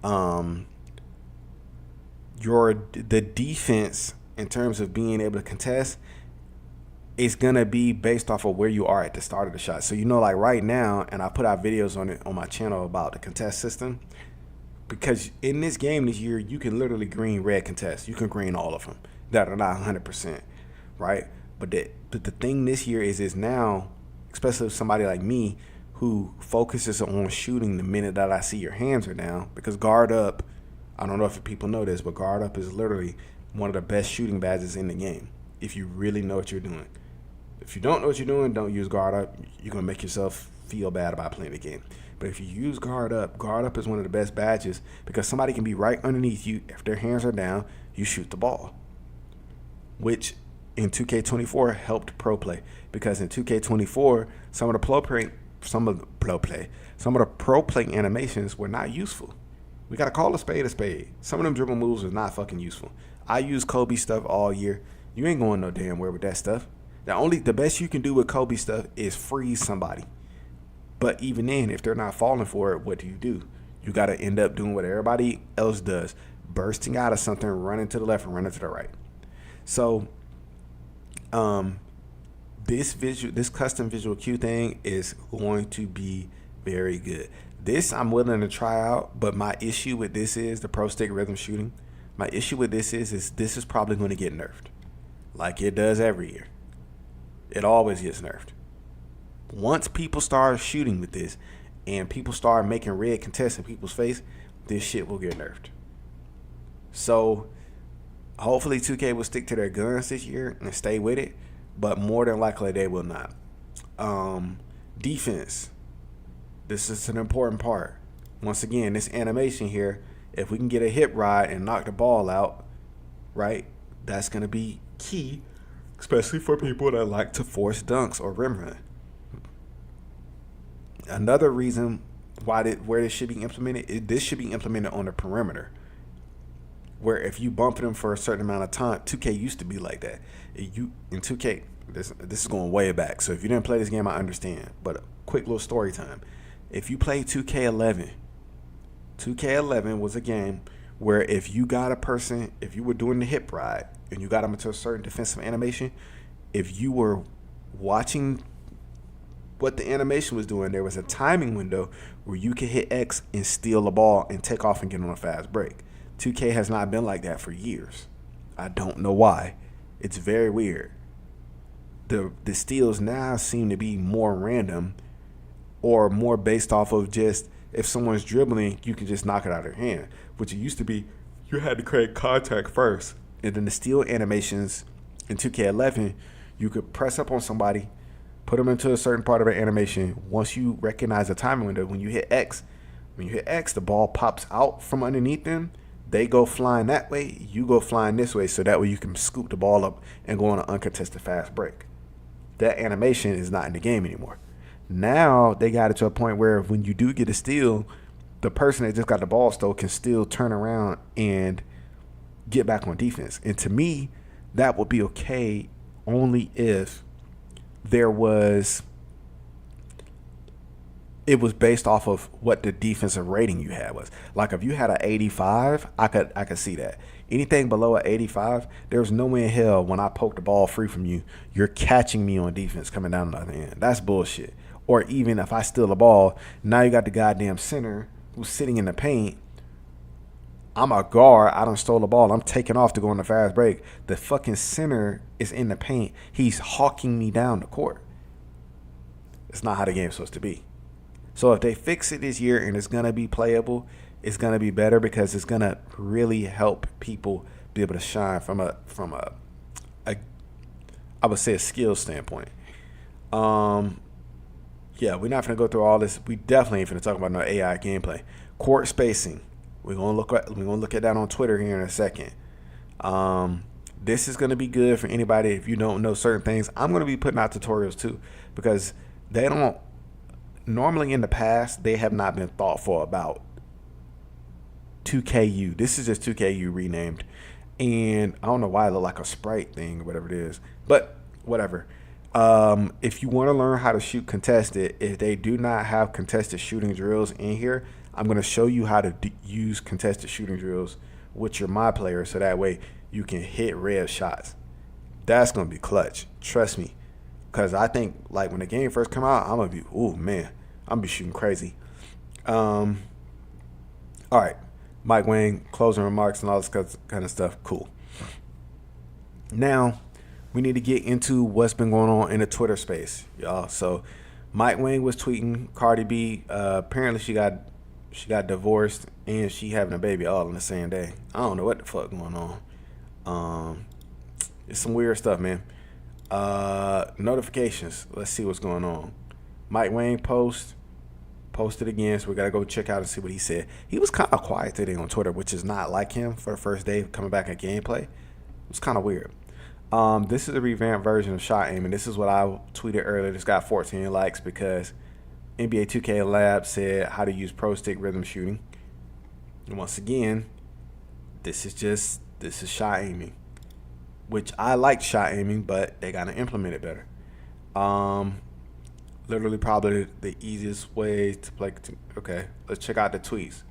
the defense in terms of being able to contest is gonna be based off of where you are at the start of the shot. So like right now, and I put out videos on it on my channel about the contest system, because in this game this year you can literally green red contest. You can green all of them that are not 100%, right? But the thing this year is now, especially somebody like me who focuses on shooting the minute that I see your hands are down. Because guard up, I don't know if people know this, but guard up is literally one of the best shooting badges in the game if you really know what you're doing. If you don't know what you're doing, don't use guard up. You're going to make yourself feel bad about playing the game. But if you use guard up is one of the best badges because somebody can be right underneath you. If their hands are down, you shoot the ball, which in 2K24 helped pro play because in 2K24 some of the pro play animations were not useful. We gotta call a spade a spade. Some of them dribble moves are not fucking useful. I use Kobe stuff all year. You ain't going no damn where with that stuff. The best you can do with Kobe stuff is freeze somebody. But even then, if they're not falling for it, what do? You got to end up doing what everybody else does. Bursting out of something, running to the left and running to the right. So, this custom visual cue thing is going to be very good. This I'm willing to try out, but my issue with this is the pro stick rhythm shooting. My issue with this is this is probably going to get nerfed. Like it does every year. It always gets nerfed. Once people start shooting with this and people start making red contests in people's face, this shit will get nerfed. So hopefully 2K will stick to their guns this year and stay with it, but more than likely they will not. Defense. This is an important part. Once again, this animation here, if we can get a hip ride and knock the ball out, right, that's going to be key, especially for people that like to force dunks or rim run. Another reason where this should be implemented, this should be implemented on the perimeter, where if you bump them for a certain amount of time, 2K used to be like that. In 2K, this is going way back, so if you didn't play this game, I understand. But a quick little story time. If you play 2K11 was a game where if you got a person, if you were doing the hip ride and you got them into a certain defensive animation, if you were watching what the animation was doing, there was a timing window where you could hit X and steal the ball and take off and get on a fast break. 2K has not been like that for years. I don't know why. It's very weird. The steals now seem to be more random or more based off of just if someone's dribbling, you can just knock it out of their hand. Which it used to be, you had to create contact first. And then the steal animations in 2K11, you could press up on somebody, put them into a certain part of an animation. Once you recognize the timing window, when you hit X, the ball pops out from underneath them. They go flying that way, you go flying this way, so that way you can scoop the ball up and go on an uncontested fast break. That animation is not in the game anymore. Now they got it to a point where when you do get a steal, the person that just got the ball stole can still turn around and get back on defense. And to me, that would be okay only if it was based off of what the defensive rating you had was. Like if you had an 85, I could see that. Anything below an 85, there's no way in hell when I poke the ball free from you, you're catching me on defense coming down the other end. That's bullshit. Or even if I steal the ball, now you got the goddamn center who's sitting in the paint. I'm a guard. I done stole the ball. I'm taking off to go on the fast break. The fucking center is in the paint. He's hawking me down the court. It's not how the game's supposed to be. So if they fix it this year and it's going to be playable, it's going to be better because it's going to really help people be able to shine from a I would say a skill standpoint. Yeah, we're not going to go through all this. We definitely ain't going to talk about no AI gameplay. Court spacing. We're gonna look at that on Twitter here in a second. This is gonna be good for anybody if you don't know certain things. I'm gonna be putting out tutorials too because they don't normally in the past they have not been thoughtful about 2KU. This is just 2KU renamed, and I don't know why it look like a Sprite thing or whatever it is, but whatever. If you want to learn how to shoot contested, if they do not have contested shooting drills in here, I'm going to show you how to use contested shooting drills with your my player so that way you can hit red shots. That's going to be clutch. Trust me. Because I think like when the game first come out, I'm going to be, oh man, I'm going to be shooting crazy. All right. Mike Wang, closing remarks and all this kind of stuff. Cool. Now, we need to get into what's been going on in the Twitter space, y'all. So Mike Wang was tweeting Cardi B. Apparently she got divorced and she having a baby all on the same day. I don't know what the fuck going on. It's some weird stuff, man. Notifications. Let's see what's going on. Mike Wang posted again, so we gotta go check out and see what he said. He was kind of quiet today on Twitter, which is not like him for the first day coming back at gameplay. It was kind of weird. This is a revamped version of shot aiming. This is what I tweeted earlier. This got 14 likes because NBA 2K Lab said how to use pro stick rhythm shooting. And once again, this is shot aiming, which I like shot aiming, but they gotta implement it better. Literally probably the easiest way to play. Okay, let's check out the tweets.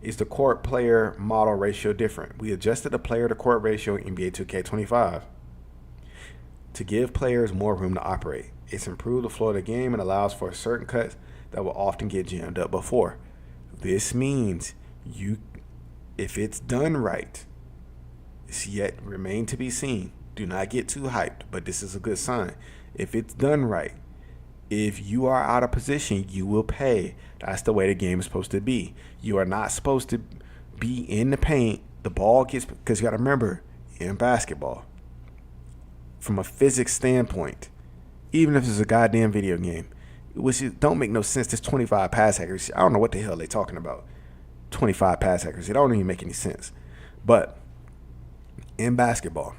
Is the court player model ratio different? We adjusted the player to court ratio in NBA 2K25 to give players more room to operate. It's improved the flow of the game and allows for certain cuts that will often get jammed up before. This means if it's done right, it's yet remain to be seen. Do not get too hyped, but this is a good sign. If it's done right, if you are out of position, you will pay. That's the way the game is supposed to be. You are not supposed to be in the paint. The ball gets, because you got to remember, in basketball, from a physics standpoint, even if it's a goddamn video game, which don't make no sense. There's 25 pass accuracy. I don't know what the hell they're talking about. 25 pass accuracy. It don't even make any sense. But in basketball,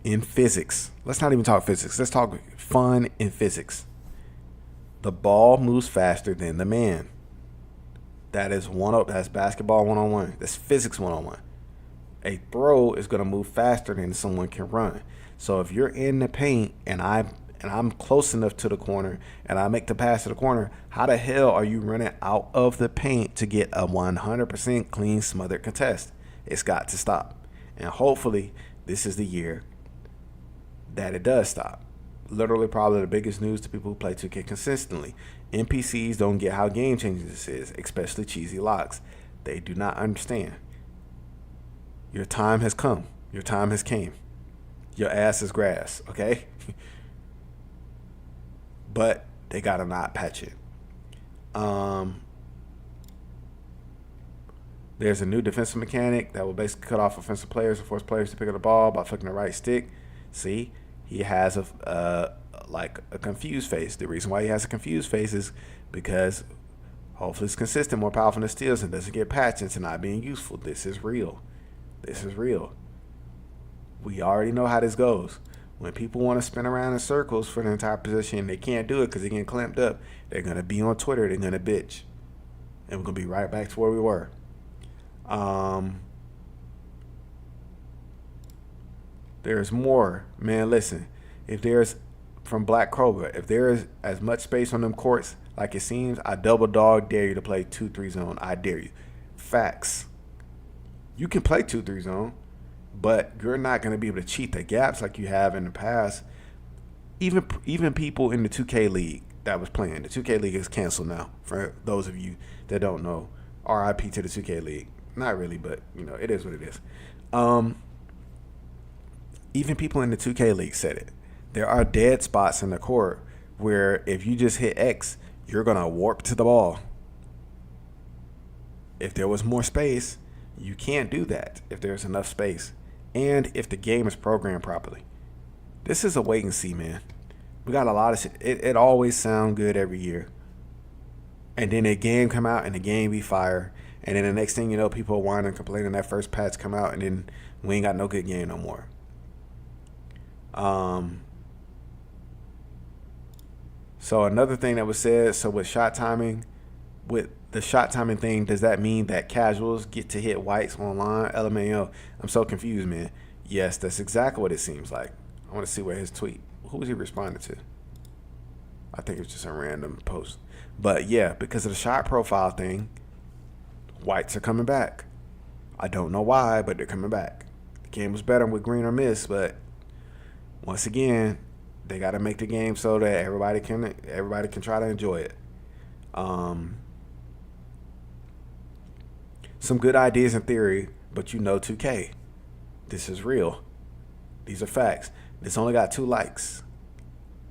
in physics, let's not even talk physics. Let's talk fun in physics. The ball moves faster than the man. That's basketball 1-on-1. That's physics 1-on-1. A throw is going to move faster than someone can run. So if you're in the paint and I'm close enough to the corner and I make the pass to the corner, how the hell are you running out of the paint to get a 100% clean smothered contest? It's got to stop. And hopefully this is the year that it does stop. Literally probably the biggest news to people who play 2K consistently. NPCs don't get how game changing this is, especially cheesy locks. They do not understand. Your time has come. Your time has came. Your ass is grass, okay? But they gotta not patch it. There's a new defensive mechanic that will basically cut off offensive players and force players to pick up the ball by flicking the right stick. See, he has a confused face. The reason why he has a confused face is because hopefully it's consistent, more powerful than steals, and doesn't get patched into not being useful. This is real. This is real. We already know how this goes. When people want to spin around in circles for the entire position, they can't do it because they're getting clamped up. They're going to be on Twitter. They're going to bitch. And we're going to be right back to where we were. There's more. Man, listen. If there's, from Black Cobra, if there is as much space on them courts like it seems, I double dog dare you to play 2-3 zone. I dare you. Facts. You can play 2-3 zone, but you're not going to be able to cheat the gaps like you have in the past. Even people in the 2K League that was playing. The 2K League is canceled now. For those of you that don't know, RIP to the 2K League. Not really, but you know, it is what it is. Even people in the 2K League said it. There are dead spots in the court where if you just hit X, you're going to warp to the ball. If there was more space, you can't do that if there's enough space. And if the game is programmed properly. This is a wait and see, man. We got a lot of shit. It always sound good every year. And then a game come out and the game be fire. And then the next thing you know, people are whining and complaining that first patch come out and then we ain't got no good game no more. So another thing that was said, so with the shot timing thing, does that mean that casuals get to hit whites online? LMAO. I'm so confused, man. Yes, that's exactly what it seems like. I want to see where his tweet, who was he responding to? I think it was just a random post. But yeah, because of the shot profile thing, whites are coming back. I don't know why, but they're coming back. The game was better with green or miss, but once again, they got to make the game so that everybody can try to enjoy it. Some good ideas in theory, but you know 2K. This is real. These are facts. This only got 2 likes.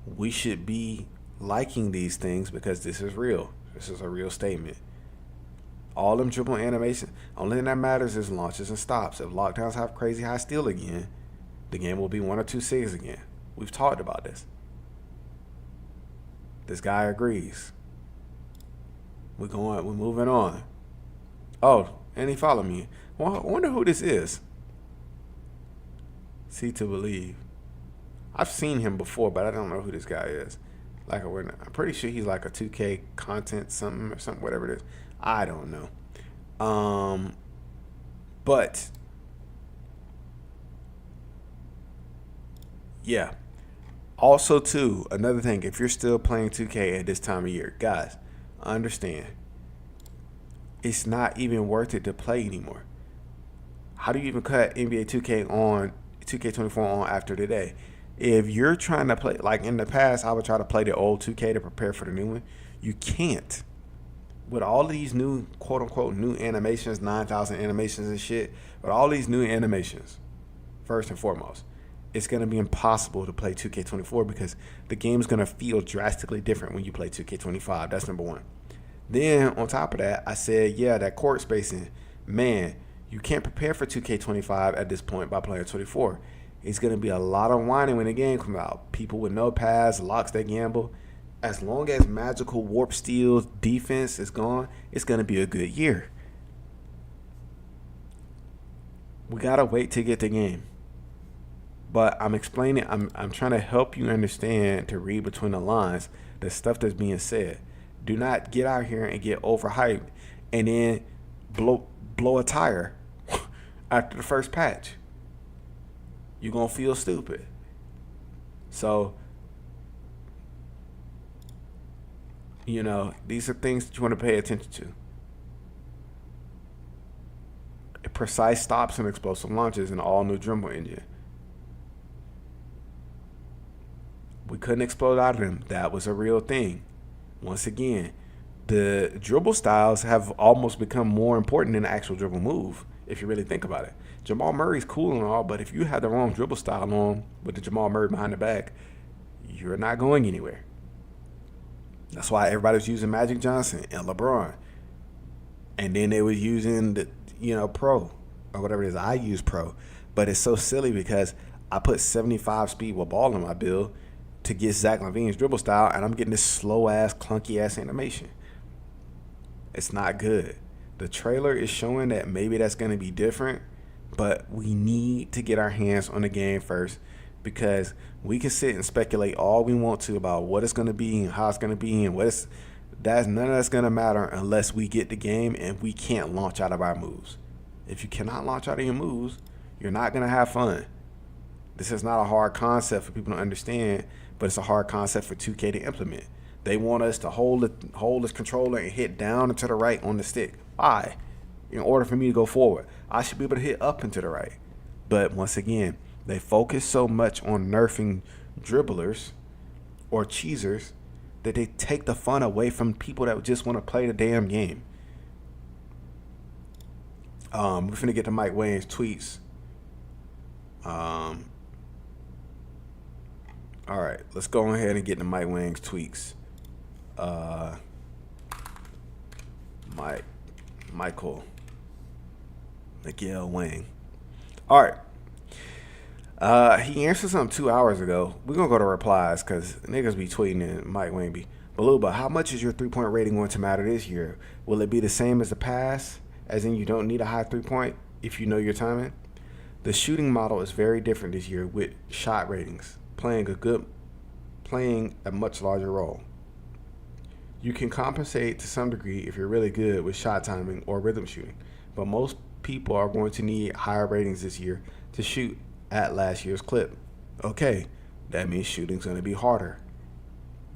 we should be liking these things because this is real. This is a real statement. All them dribble animations, only thing that matters is launches and stops. If lockdowns have crazy high steal again, the game will be 1 or 2 cigs again. We've talked about this. This guy agrees. We're moving on. Oh, and he followed me. Well, I wonder who this is. See to believe. I've seen him before, but I don't know who this guy is. I'm pretty sure he's like a 2K content something or something, whatever it is. I don't know. But yeah. Also, too, another thing, if you're still playing 2K at this time of year, guys, understand, it's not even worth it to play anymore. How do you even cut NBA 2K24 on after today? If you're trying to play, like in the past, I would try to play the old 2K to prepare for the new one. You can't. With all these new, quote unquote, new animations, 9,000 animations and shit, with all these new animations, first and foremost, it's going to be impossible to play 2K24 because the game's going to feel drastically different when you play 2K25. That's number one. Then, on top of that, I said, yeah, that court spacing, man, you can't prepare for 2K25 at this point by playing 24. It's going to be a lot of whining when the game comes out. People with no pads, locks that gamble. As long as magical warp steals defense is gone, it's going to be a good year. We got to wait to get the game. But I'm explaining, I'm trying to help you understand, to read between the lines, the stuff that's being said. Do not get out here and get overhyped and then blow a tire after the first patch. You're going to feel stupid. So, these are things that you want to pay attention to. Precise stops and explosive launches in all new dribble engine. We couldn't explode out of them. That was a real thing. Once again, the dribble styles have almost become more important than the actual dribble move, if you really think about it. Jamal Murray's cool and all, but if you have the wrong dribble style on with the Jamal Murray behind the back, you're not going anywhere. That's why everybody was using Magic Johnson and LeBron. And then they were using the, Pro, or whatever it is. I use Pro. But it's so silly because I put 75 speed with ball in my build to get Zach LaVine's dribble style, and I'm getting this slow-ass, clunky-ass animation. It's not good. The trailer is showing that maybe that's going to be different, but we need to get our hands on the game first, because we can sit and speculate all we want to about what it's going to be and how it's going to be and none of that's going to matter unless we get the game and we can't launch out of our moves. If you cannot launch out of your moves, you're not going to have fun. This is not a hard concept for people to understand, but it's a hard concept for 2K to implement. They want us to hold this controller and hit down and to the right on the stick. Why? In order for me to go forward, I should be able to hit up and to the right. But once again, they focus so much on nerfing dribblers or cheesers that they take the fun away from people that just want to play the damn game. We're finna get to Mike Wayne's tweets. All right, let's go ahead and get to Mike Wayne's tweets. Michael Miguel Wang. All right. He answered something 2 hours ago. We're going to go to replies because niggas be tweeting and Mike Wang be. Baluba, how much is your 3-point rating going to matter this year? Will it be the same as the past? As in you don't need a high 3-point if you know your timing? The shooting model is very different this year with shot ratings playing a much larger role. You can compensate to some degree if you're really good with shot timing or rhythm shooting, but most people are going to need higher ratings this year to shoot at last year's clip. Okay, that means shooting's going to be harder.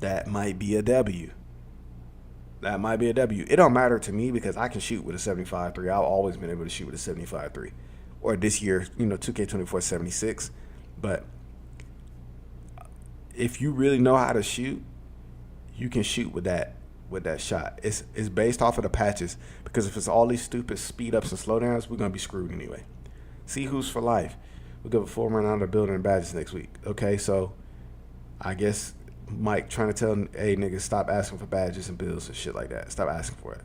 That might be a W. It don't matter to me because I can shoot with a 75-3. I've always been able to shoot with a 75-3. Or this year, 2K24 76. But if you really know how to shoot, you can shoot with that shot. It's based off of the patches, because if it's all these stupid speed ups and slowdowns, we're gonna be screwed anyway. See who's for life. We'll give a full run out of the building and badges next week. Okay, so I guess Mike trying to tell, hey niggas, stop asking for badges and bills and shit like that. Stop asking for it.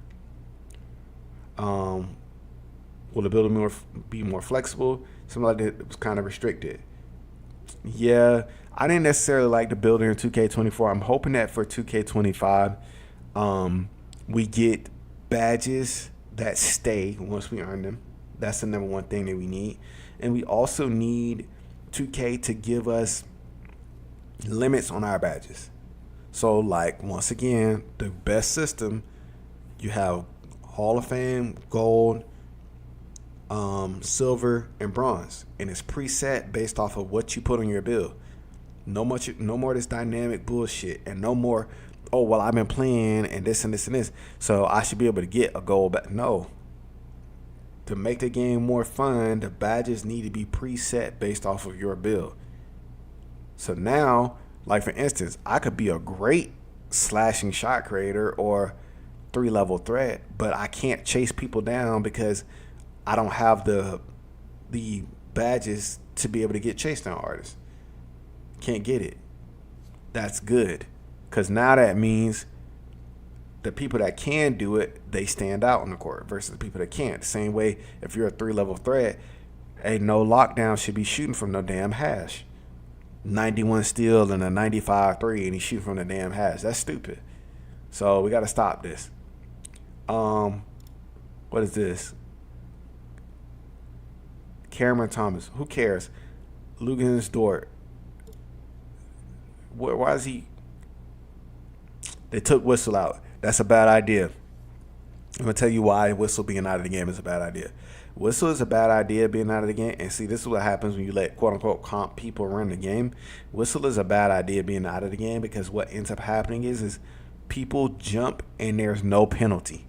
Will the building be more flexible? Something like that was kind of restricted. Yeah, I didn't necessarily like the builder in 2K24. I'm hoping that for 2K25, we get badges that stay once we earn them. That's the number one thing that we need. And we also need 2K to give us limits on our badges. So, like, once again, the best system, you have Hall of Fame, gold, silver, and bronze. And it's preset based off of what you put on your build. No more of this dynamic bullshit. And no more, oh, well, I've been playing and this and this and this, so I should be able to get a gold back. No. To make the game more fun, the badges need to be preset based off of your build. So now, like for instance, I could be a great slashing shot creator or 3-level threat, but I can't chase people down because I don't have the badges to be able to get chase down artists. Can't get it. That's good, because now that means the people that can do it, they stand out on the court versus the people that can't. Same way, if you're a 3-level threat, no lockdown should be shooting from no damn hash. 91 steal and a 95 3, and he's shooting from the damn hash. That's stupid. So we got to stop this. What is this? Cameron Thomas. Who cares? Lugan's Dort. Why is he? They took Whistle out. That's a bad idea. I'm going to tell you why Whistle being out of the game is a bad idea. Whistle is a bad idea being out of the game. And see, this is what happens when you let quote-unquote comp people run the game. Whistle is a bad idea being out of the game, because what ends up happening is people jump and there's no penalty.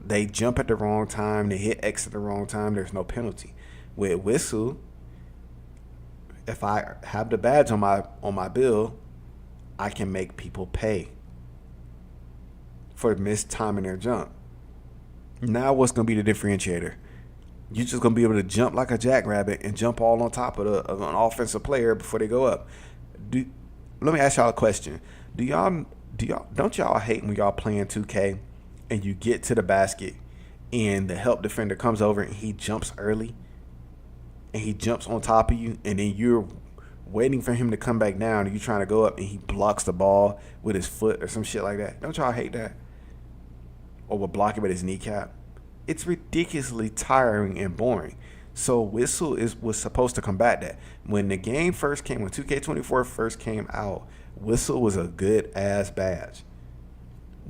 They jump at the wrong time. They hit X at the wrong time. There's no penalty. With Whistle, if I have the badge on my bill, I can make people pay for missed time in their jump. Now what's going to be the differentiator? You're just going to be able to jump like a jackrabbit and jump all on top of an offensive player before they go up. Let me ask y'all a question. Don't y'all hate when y'all playing 2K and you get to the basket and the help defender comes over and he jumps early and he jumps on top of you, and then you're waiting for him to come back down and you're trying to go up and he blocks the ball with his foot or some shit like that? Don't y'all hate that? Or will block it with his kneecap? It's ridiculously tiring and boring. So Whistle was supposed to combat that. When the game first came, when 2K24 first came out, Whistle was a good ass badge.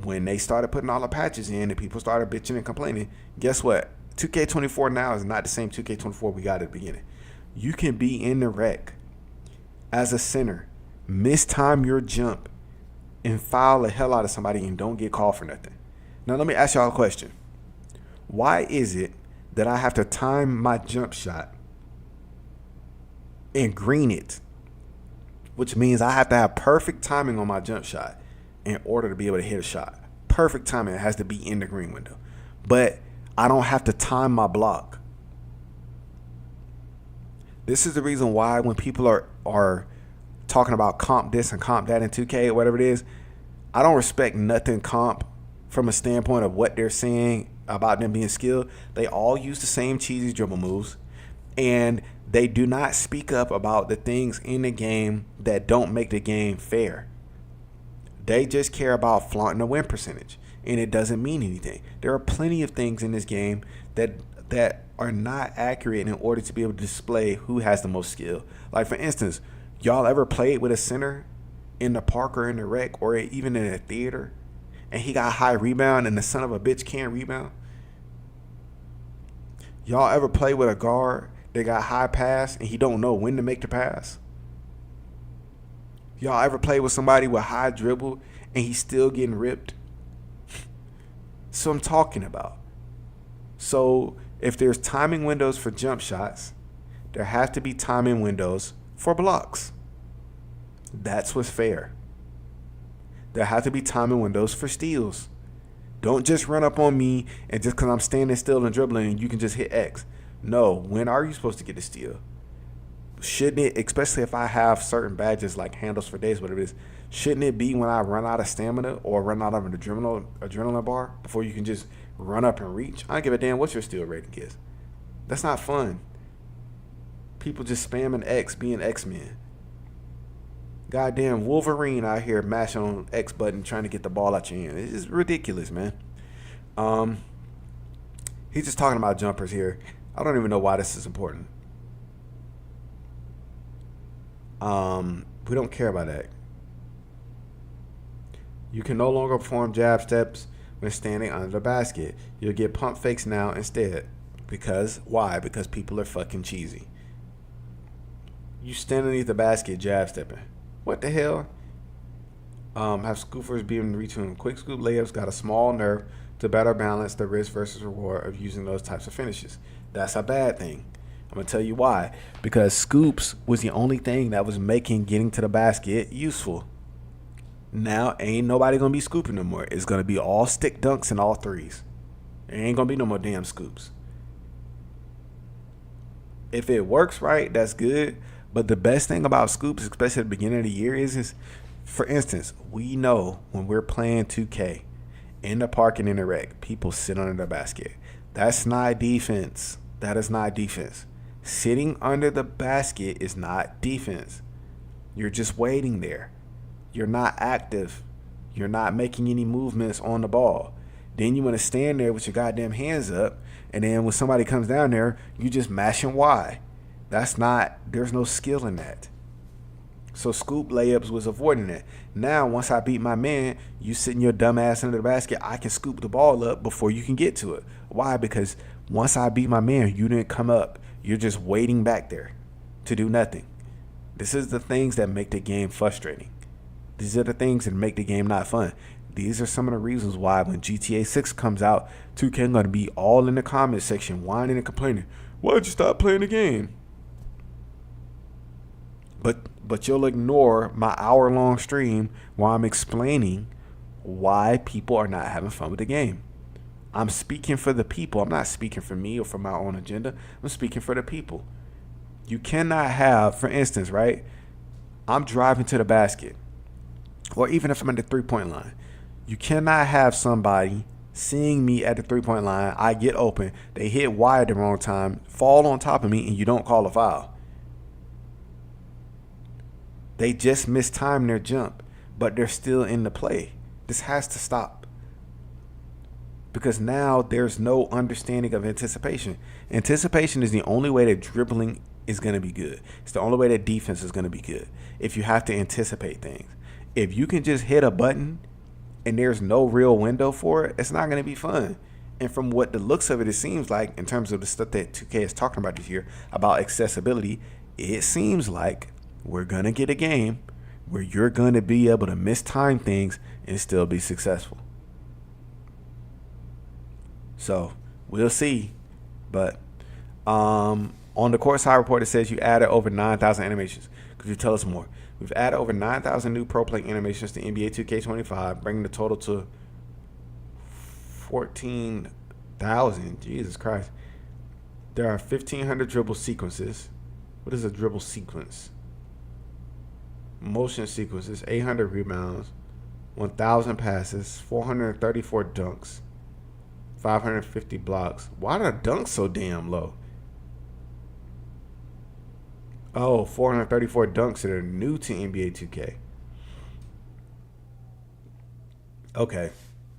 When they started putting all the patches in and people started bitching and complaining, guess what? 2K24 now is not the same 2K24 we got at the beginning. You can be in the rec as a center, mistime your jump, and foul the hell out of somebody and don't get called for nothing. Now let me ask y'all a question. Why is it that I have to time my jump shot and green it, which means I have to have perfect timing on my jump shot in order to be able to hit a shot? Perfect timing. It has to be in the green window. But I don't have to time my block. This is the reason why when people are talking about comp this and comp that in 2K or whatever it is, I don't respect nothing comp from a standpoint of what they're saying about them being skilled. They all use the same cheesy dribble moves, and they do not speak up about the things in the game that don't make the game fair. They just care about flaunting the win percentage, and it doesn't mean anything. There are plenty of things in this game that are not accurate in order to be able to display who has the most skill. Like, for instance, y'all ever played with a center in the park or in the rec or even in a theater, and he got high rebound and the son of a bitch can't rebound? Y'all ever play with a guard that got high pass and he don't know when to make the pass? Y'all ever play with somebody with high dribble and he's still getting ripped? So I'm talking about. So if there's timing windows for jump shots, there have to be timing windows for blocks. That's what's fair. There have to be timing windows for steals. Don't just run up on me and just because I'm standing still and dribbling, you can just hit X. No, when are you supposed to get a steal? shouldn't it, especially if I have certain badges like handles for days, whatever it is, shouldn't it be when I run out of stamina or run out of an adrenaline bar before you can just run up and reach? I don't give a damn what your steal rating is. That's not fun. People just spamming X, being X-Men. Goddamn Wolverine out here mashing on X button trying to get the ball out your hand. It's just ridiculous, man. He's just talking about jumpers here. I don't even know why this is important. We don't care about that. You can no longer perform jab steps when standing under the basket. You'll get pump fakes now instead. Because, why? Because people are fucking cheesy. You stand underneath the basket jab stepping. What the hell? Have scoopers being reaching quick scoop layups got a small nerve to better balance the risk versus reward of using those types of finishes. That's a bad thing. I'm going to tell you why. Because scoops was the only thing that was making getting to the basket useful. Now, ain't nobody going to be scooping no more. It's going to be all stick dunks and all threes. There ain't going to be no more damn scoops. If it works right, that's good. But the best thing about scoops, especially at the beginning of the year, is for instance, we know when we're playing 2K in the park and in the rec, people sit under the basket. That's not defense. That is not defense. Sitting under the basket is not defense. You're just waiting there. You're not active. You're not making any movements on the ball. Then you want to stand there with your goddamn hands up, and then when somebody comes down there, you just mashing Y. There's no skill in that. So scoop layups was avoiding that. Now, once I beat my man, you sitting your dumb ass under the basket, I can scoop the ball up before you can get to it. Why? Because once I beat my man, you didn't come up. You're just waiting back there to do nothing. This is the things that make the game frustrating. These are the things that make the game not fun. These are some of the reasons why when GTA 6 comes out, 2K going to be all in the comment section whining and complaining. Why'd you stop playing the game? But you'll ignore my hour-long stream while I'm explaining why people are not having fun with the game. I'm speaking for the people. I'm not speaking for me or for my own agenda. I'm speaking for the people. You cannot have, for instance, right? I'm driving to the basket. Or even if I'm at the three-point line. You cannot have somebody seeing me at the three-point line. I get open. They hit Y at the wrong time. Fall on top of me and you don't call a foul. They just mistimed their jump, but they're still in the play. This has to stop. Because now there's no understanding of anticipation. Anticipation is the only way that dribbling is going to be good. It's the only way that defense is going to be good. If you have to anticipate things. If you can just hit a button and there's no real window for it, it's not going to be fun. And from what the looks of it, it seems like, in terms of the stuff that 2K is talking about this year, about accessibility, it seems like we're going to get a game where you're going to be able to mistime things and still be successful. So we'll see. But on the court side report, it says you added over 9,000 animations. Could you tell us more? We've added over 9,000 new pro play animations to NBA 2K25, bringing the total to 14,000. Jesus Christ. There are 1,500 dribble sequences. What is a dribble sequence? Motion sequences, 800 rebounds, 1,000 passes, 434 dunks, 550 blocks. Why are the dunks so damn low? Oh, 434 dunks that are new to NBA 2K. Okay,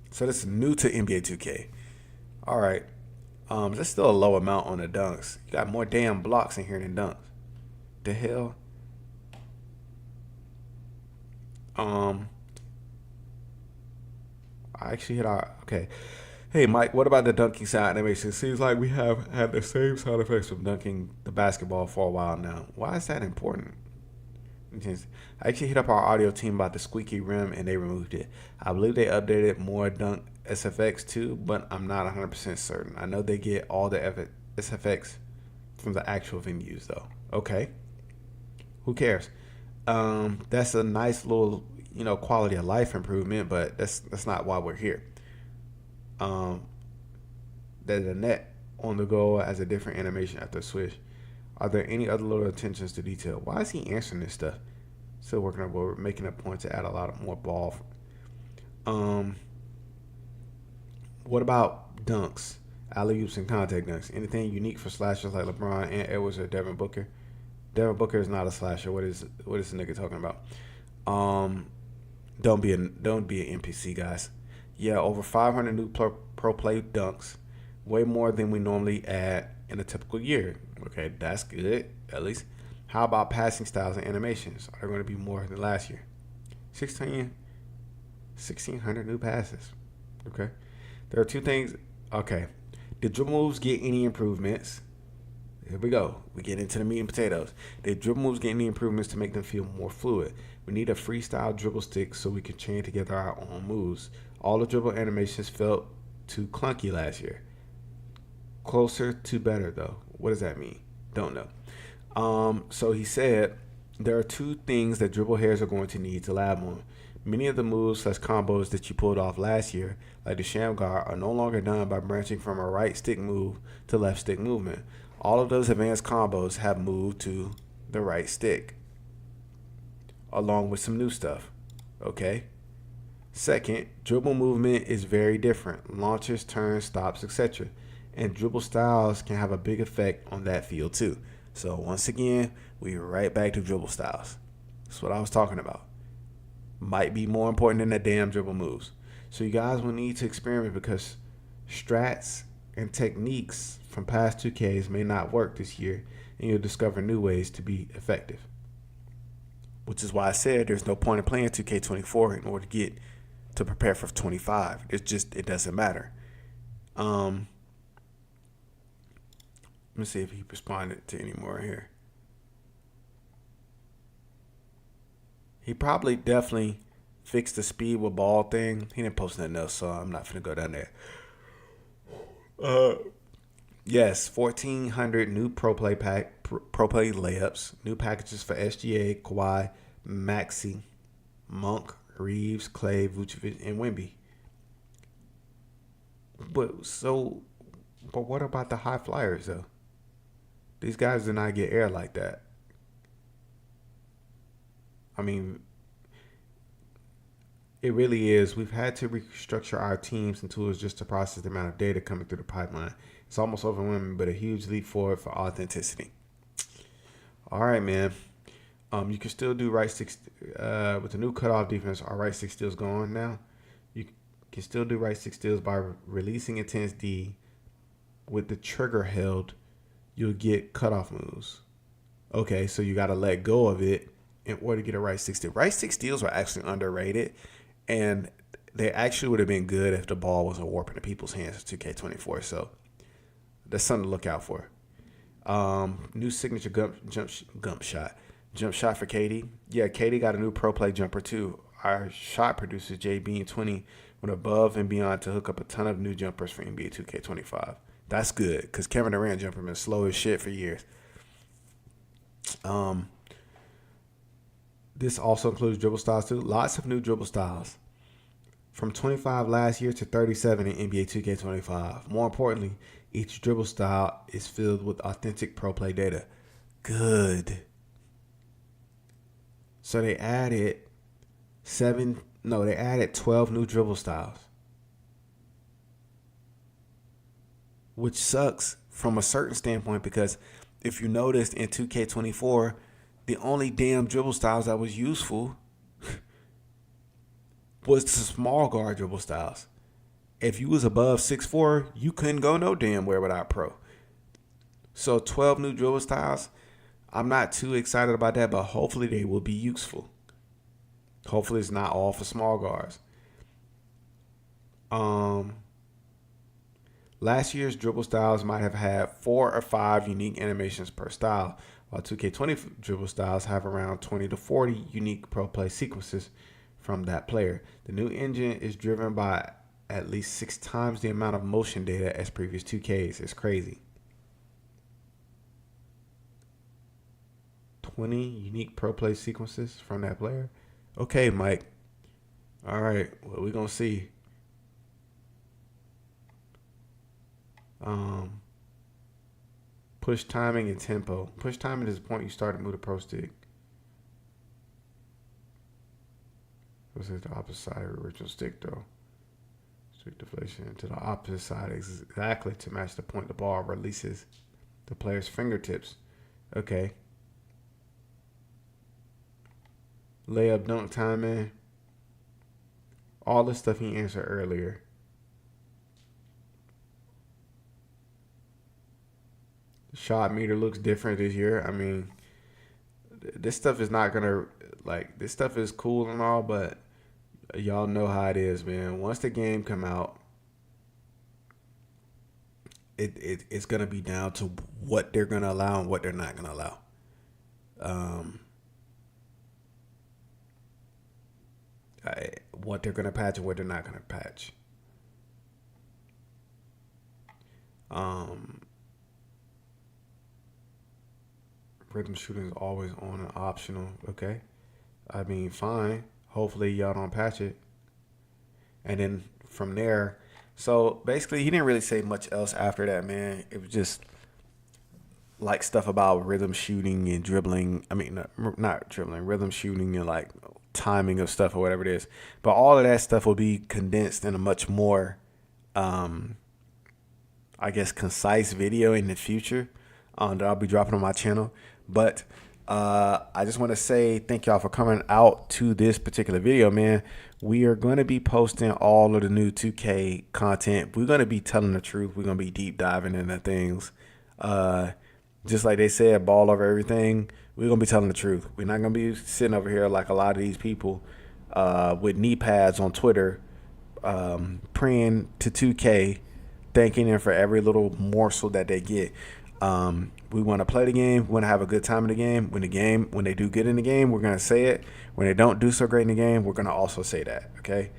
so this is new to NBA 2K. All right, that's still a low amount on the dunks. You got more damn blocks in here than dunks. The hell? I actually hit our okay. Hey Mike, what about the dunking sound animation? It seems like we have had the same sound effects from dunking the basketball for a while now. Why is that important? I actually hit up our audio team about the squeaky rim and they removed it. I believe they updated more dunk SFX too, but I'm not 100% certain. I know they get all the SFX from the actual venues though. Okay. Who cares? That's a nice little, quality of life improvement, but that's not why we're here. That the net on the go as a different animation after switch. Are there any other little attentions to detail? Why is he answering this stuff? Still working on board, making a point to add a lot of more ball. What about dunks, alley-oops, and contact dunks? Anything unique for slashers like LeBron and Edwards or Devin Booker? Devin Booker is not a slasher. What is the nigga talking about? Don't be an NPC, guys. Yeah, over 500 new pro play dunks, way more than we normally add in a typical year. Okay, that's good, at least. How about passing styles and animations? Are there going to be more than last year? 1,600 new passes. Okay. There are two things. Okay. Did dribble moves get any improvements? Here we go. We get into the meat and potatoes. Did dribble moves get any improvements to make them feel more fluid? We need a freestyle dribble stick so we can chain together our own moves. All the dribble animations felt too clunky last year. Closer to better, though. What does that mean? Don't know. So he said there are two things that dribble hairs are going to need to lab on. Many of the moves / combos that you pulled off last year, like the Shamgar, are no longer done by branching from a right stick move to left stick movement. All of those advanced combos have moved to the right stick, along with some new stuff. Okay? Second, dribble movement is very different. Launches, turns, stops, etc. And dribble styles can have a big effect on that field too. So once again, we're right back to dribble styles. That's what I was talking about. Might be more important than the damn dribble moves. So you guys will need to experiment because strats and techniques from past 2Ks may not work this year, and you'll discover new ways to be effective. Which is why I said there's no point in playing 2K24 in order to prepare for 25. It doesn't matter. Let me see if he responded to any more here. He probably definitely fixed the speed with ball thing. He didn't post nothing else, so I'm not finna go down there. Yes, 1,400 new pro play layups, new packages for SGA, Kawhi, Maxey, Monk, Reeves, Clay, Vucevic, and Wemby. But what about the high flyers though? These guys do not get air like that. I mean, it really is. We've had to restructure our teams and tools just to process the amount of data coming through the pipeline. It's almost overwhelming, but a huge leap forward for authenticity. All right, man. You can still do right stick with the new cutoff defense. Our right stick steals gone now. You can still do right stick steals by releasing intense D. With the trigger held, you'll get cutoff moves. Okay, so you got to let go of it in order to get a right stick steal. Right stick steals are actually underrated, and they actually would have been good if the ball was a warp into people's hands in 2K24. So that's something to look out for. New signature jump shot for Katie. Yeah, Katie got a new pro play jumper too. Our shot producer JB20 went above and beyond to hook up a ton of new jumpers for NBA 2K25. That's good because Kevin Durant jumper been slow as shit for years. This also includes dribble styles too. Lots of new dribble styles. From 25 last year to 37 in NBA 2K25. More importantly, each dribble style is filled with authentic pro play data. Good. So they added 12 new dribble styles. Which sucks from a certain standpoint because if you noticed in 2K24, the only damn dribble styles that was useful was the small guard dribble styles. If you was above 6'4", you couldn't go no damn where without pro. So 12 new dribble styles, I'm not too excited about that, but hopefully they will be useful. Hopefully it's not all for small guards. Last year's dribble styles might have had 4 or 5 unique animations per style, while 2K20 dribble styles have around 20 to 40 unique pro play sequences from that player. The new engine is driven by at least 6 times the amount of motion data as previous 2Ks. It's crazy. 20 unique pro play sequences from that player. Okay, Mike. All right, well, we're going to see. Push timing and tempo. Push timing is the point you start to move the pro stick. This is the opposite side of the original stick, though. Stick deflation to the opposite side exactly to match the point the ball releases the player's fingertips. Okay. Layup, dunk timing. All the stuff he answered earlier. The shot meter looks different this year. I mean, this stuff is not gonna this stuff is cool and all, but y'all know how it is, man. Once the game come out, it's gonna be down to what they're gonna allow and what they're not gonna allow. What they're gonna patch and what they're not gonna patch. Rhythm shooting is always on and optional. Okay, I mean, fine. Hopefully y'all don't patch it. And then from there, so basically he didn't really say much else after that, man. It was just like stuff about rhythm shooting and dribbling. I mean, not dribbling, rhythm shooting and like timing of stuff or whatever it is. But all of that stuff will be condensed in a much more, I guess, concise video in the future that I'll be dropping on my channel. But I just want to say thank y'all for coming out to this particular video, man. We are going to be posting all of the new 2K content. We're going to be telling the truth. We're going to be deep diving into things. Just like they said, ball over everything. We're going to be telling the truth. We're not going to be sitting over here like a lot of these people with knee pads on Twitter praying to 2K, thanking them for every little morsel that they get. We want to play the game. We want to have a good time in the game. When they do good in the game, we're going to say it. When they don't do so great in the game, we're going to also say that. Okay.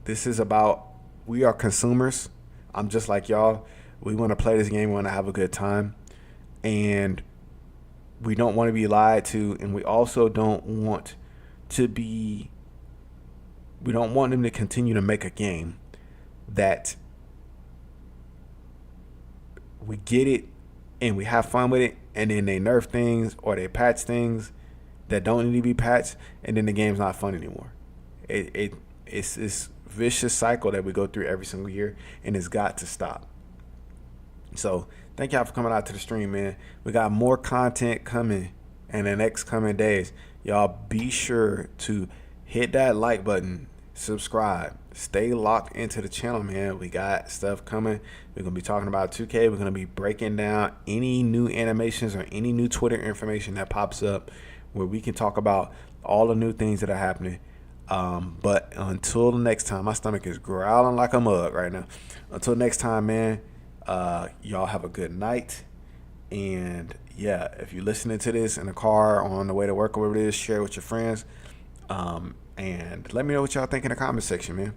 This is about, we are consumers. I'm just like y'all. We want to play this game. We want to have a good time, and we don't want to be lied to. And we also don't want to be, we don't want them to continue to make a game that we get it and we have fun with it, and then they nerf things or they patch things that don't need to be patched, and then the game's not fun anymore. It's this vicious cycle that we go through every single year, and it's got to stop. So thank y'all for coming out to the stream, man. We got more content coming in the next coming days. Y'all be sure to hit that like button, subscribe, stay locked into the channel, man. We got stuff coming. We're gonna be talking about 2K. We're gonna be breaking down any new animations or any new Twitter information that pops up, where we can talk about all the new things that are happening. But until the next time, my stomach is growling like a mug right now. Until next time, man, y'all have a good night. And yeah, if you're listening to this in the car, on the way to work or whatever it is, share it with your friends. And let me know what y'all think in the comment section, man.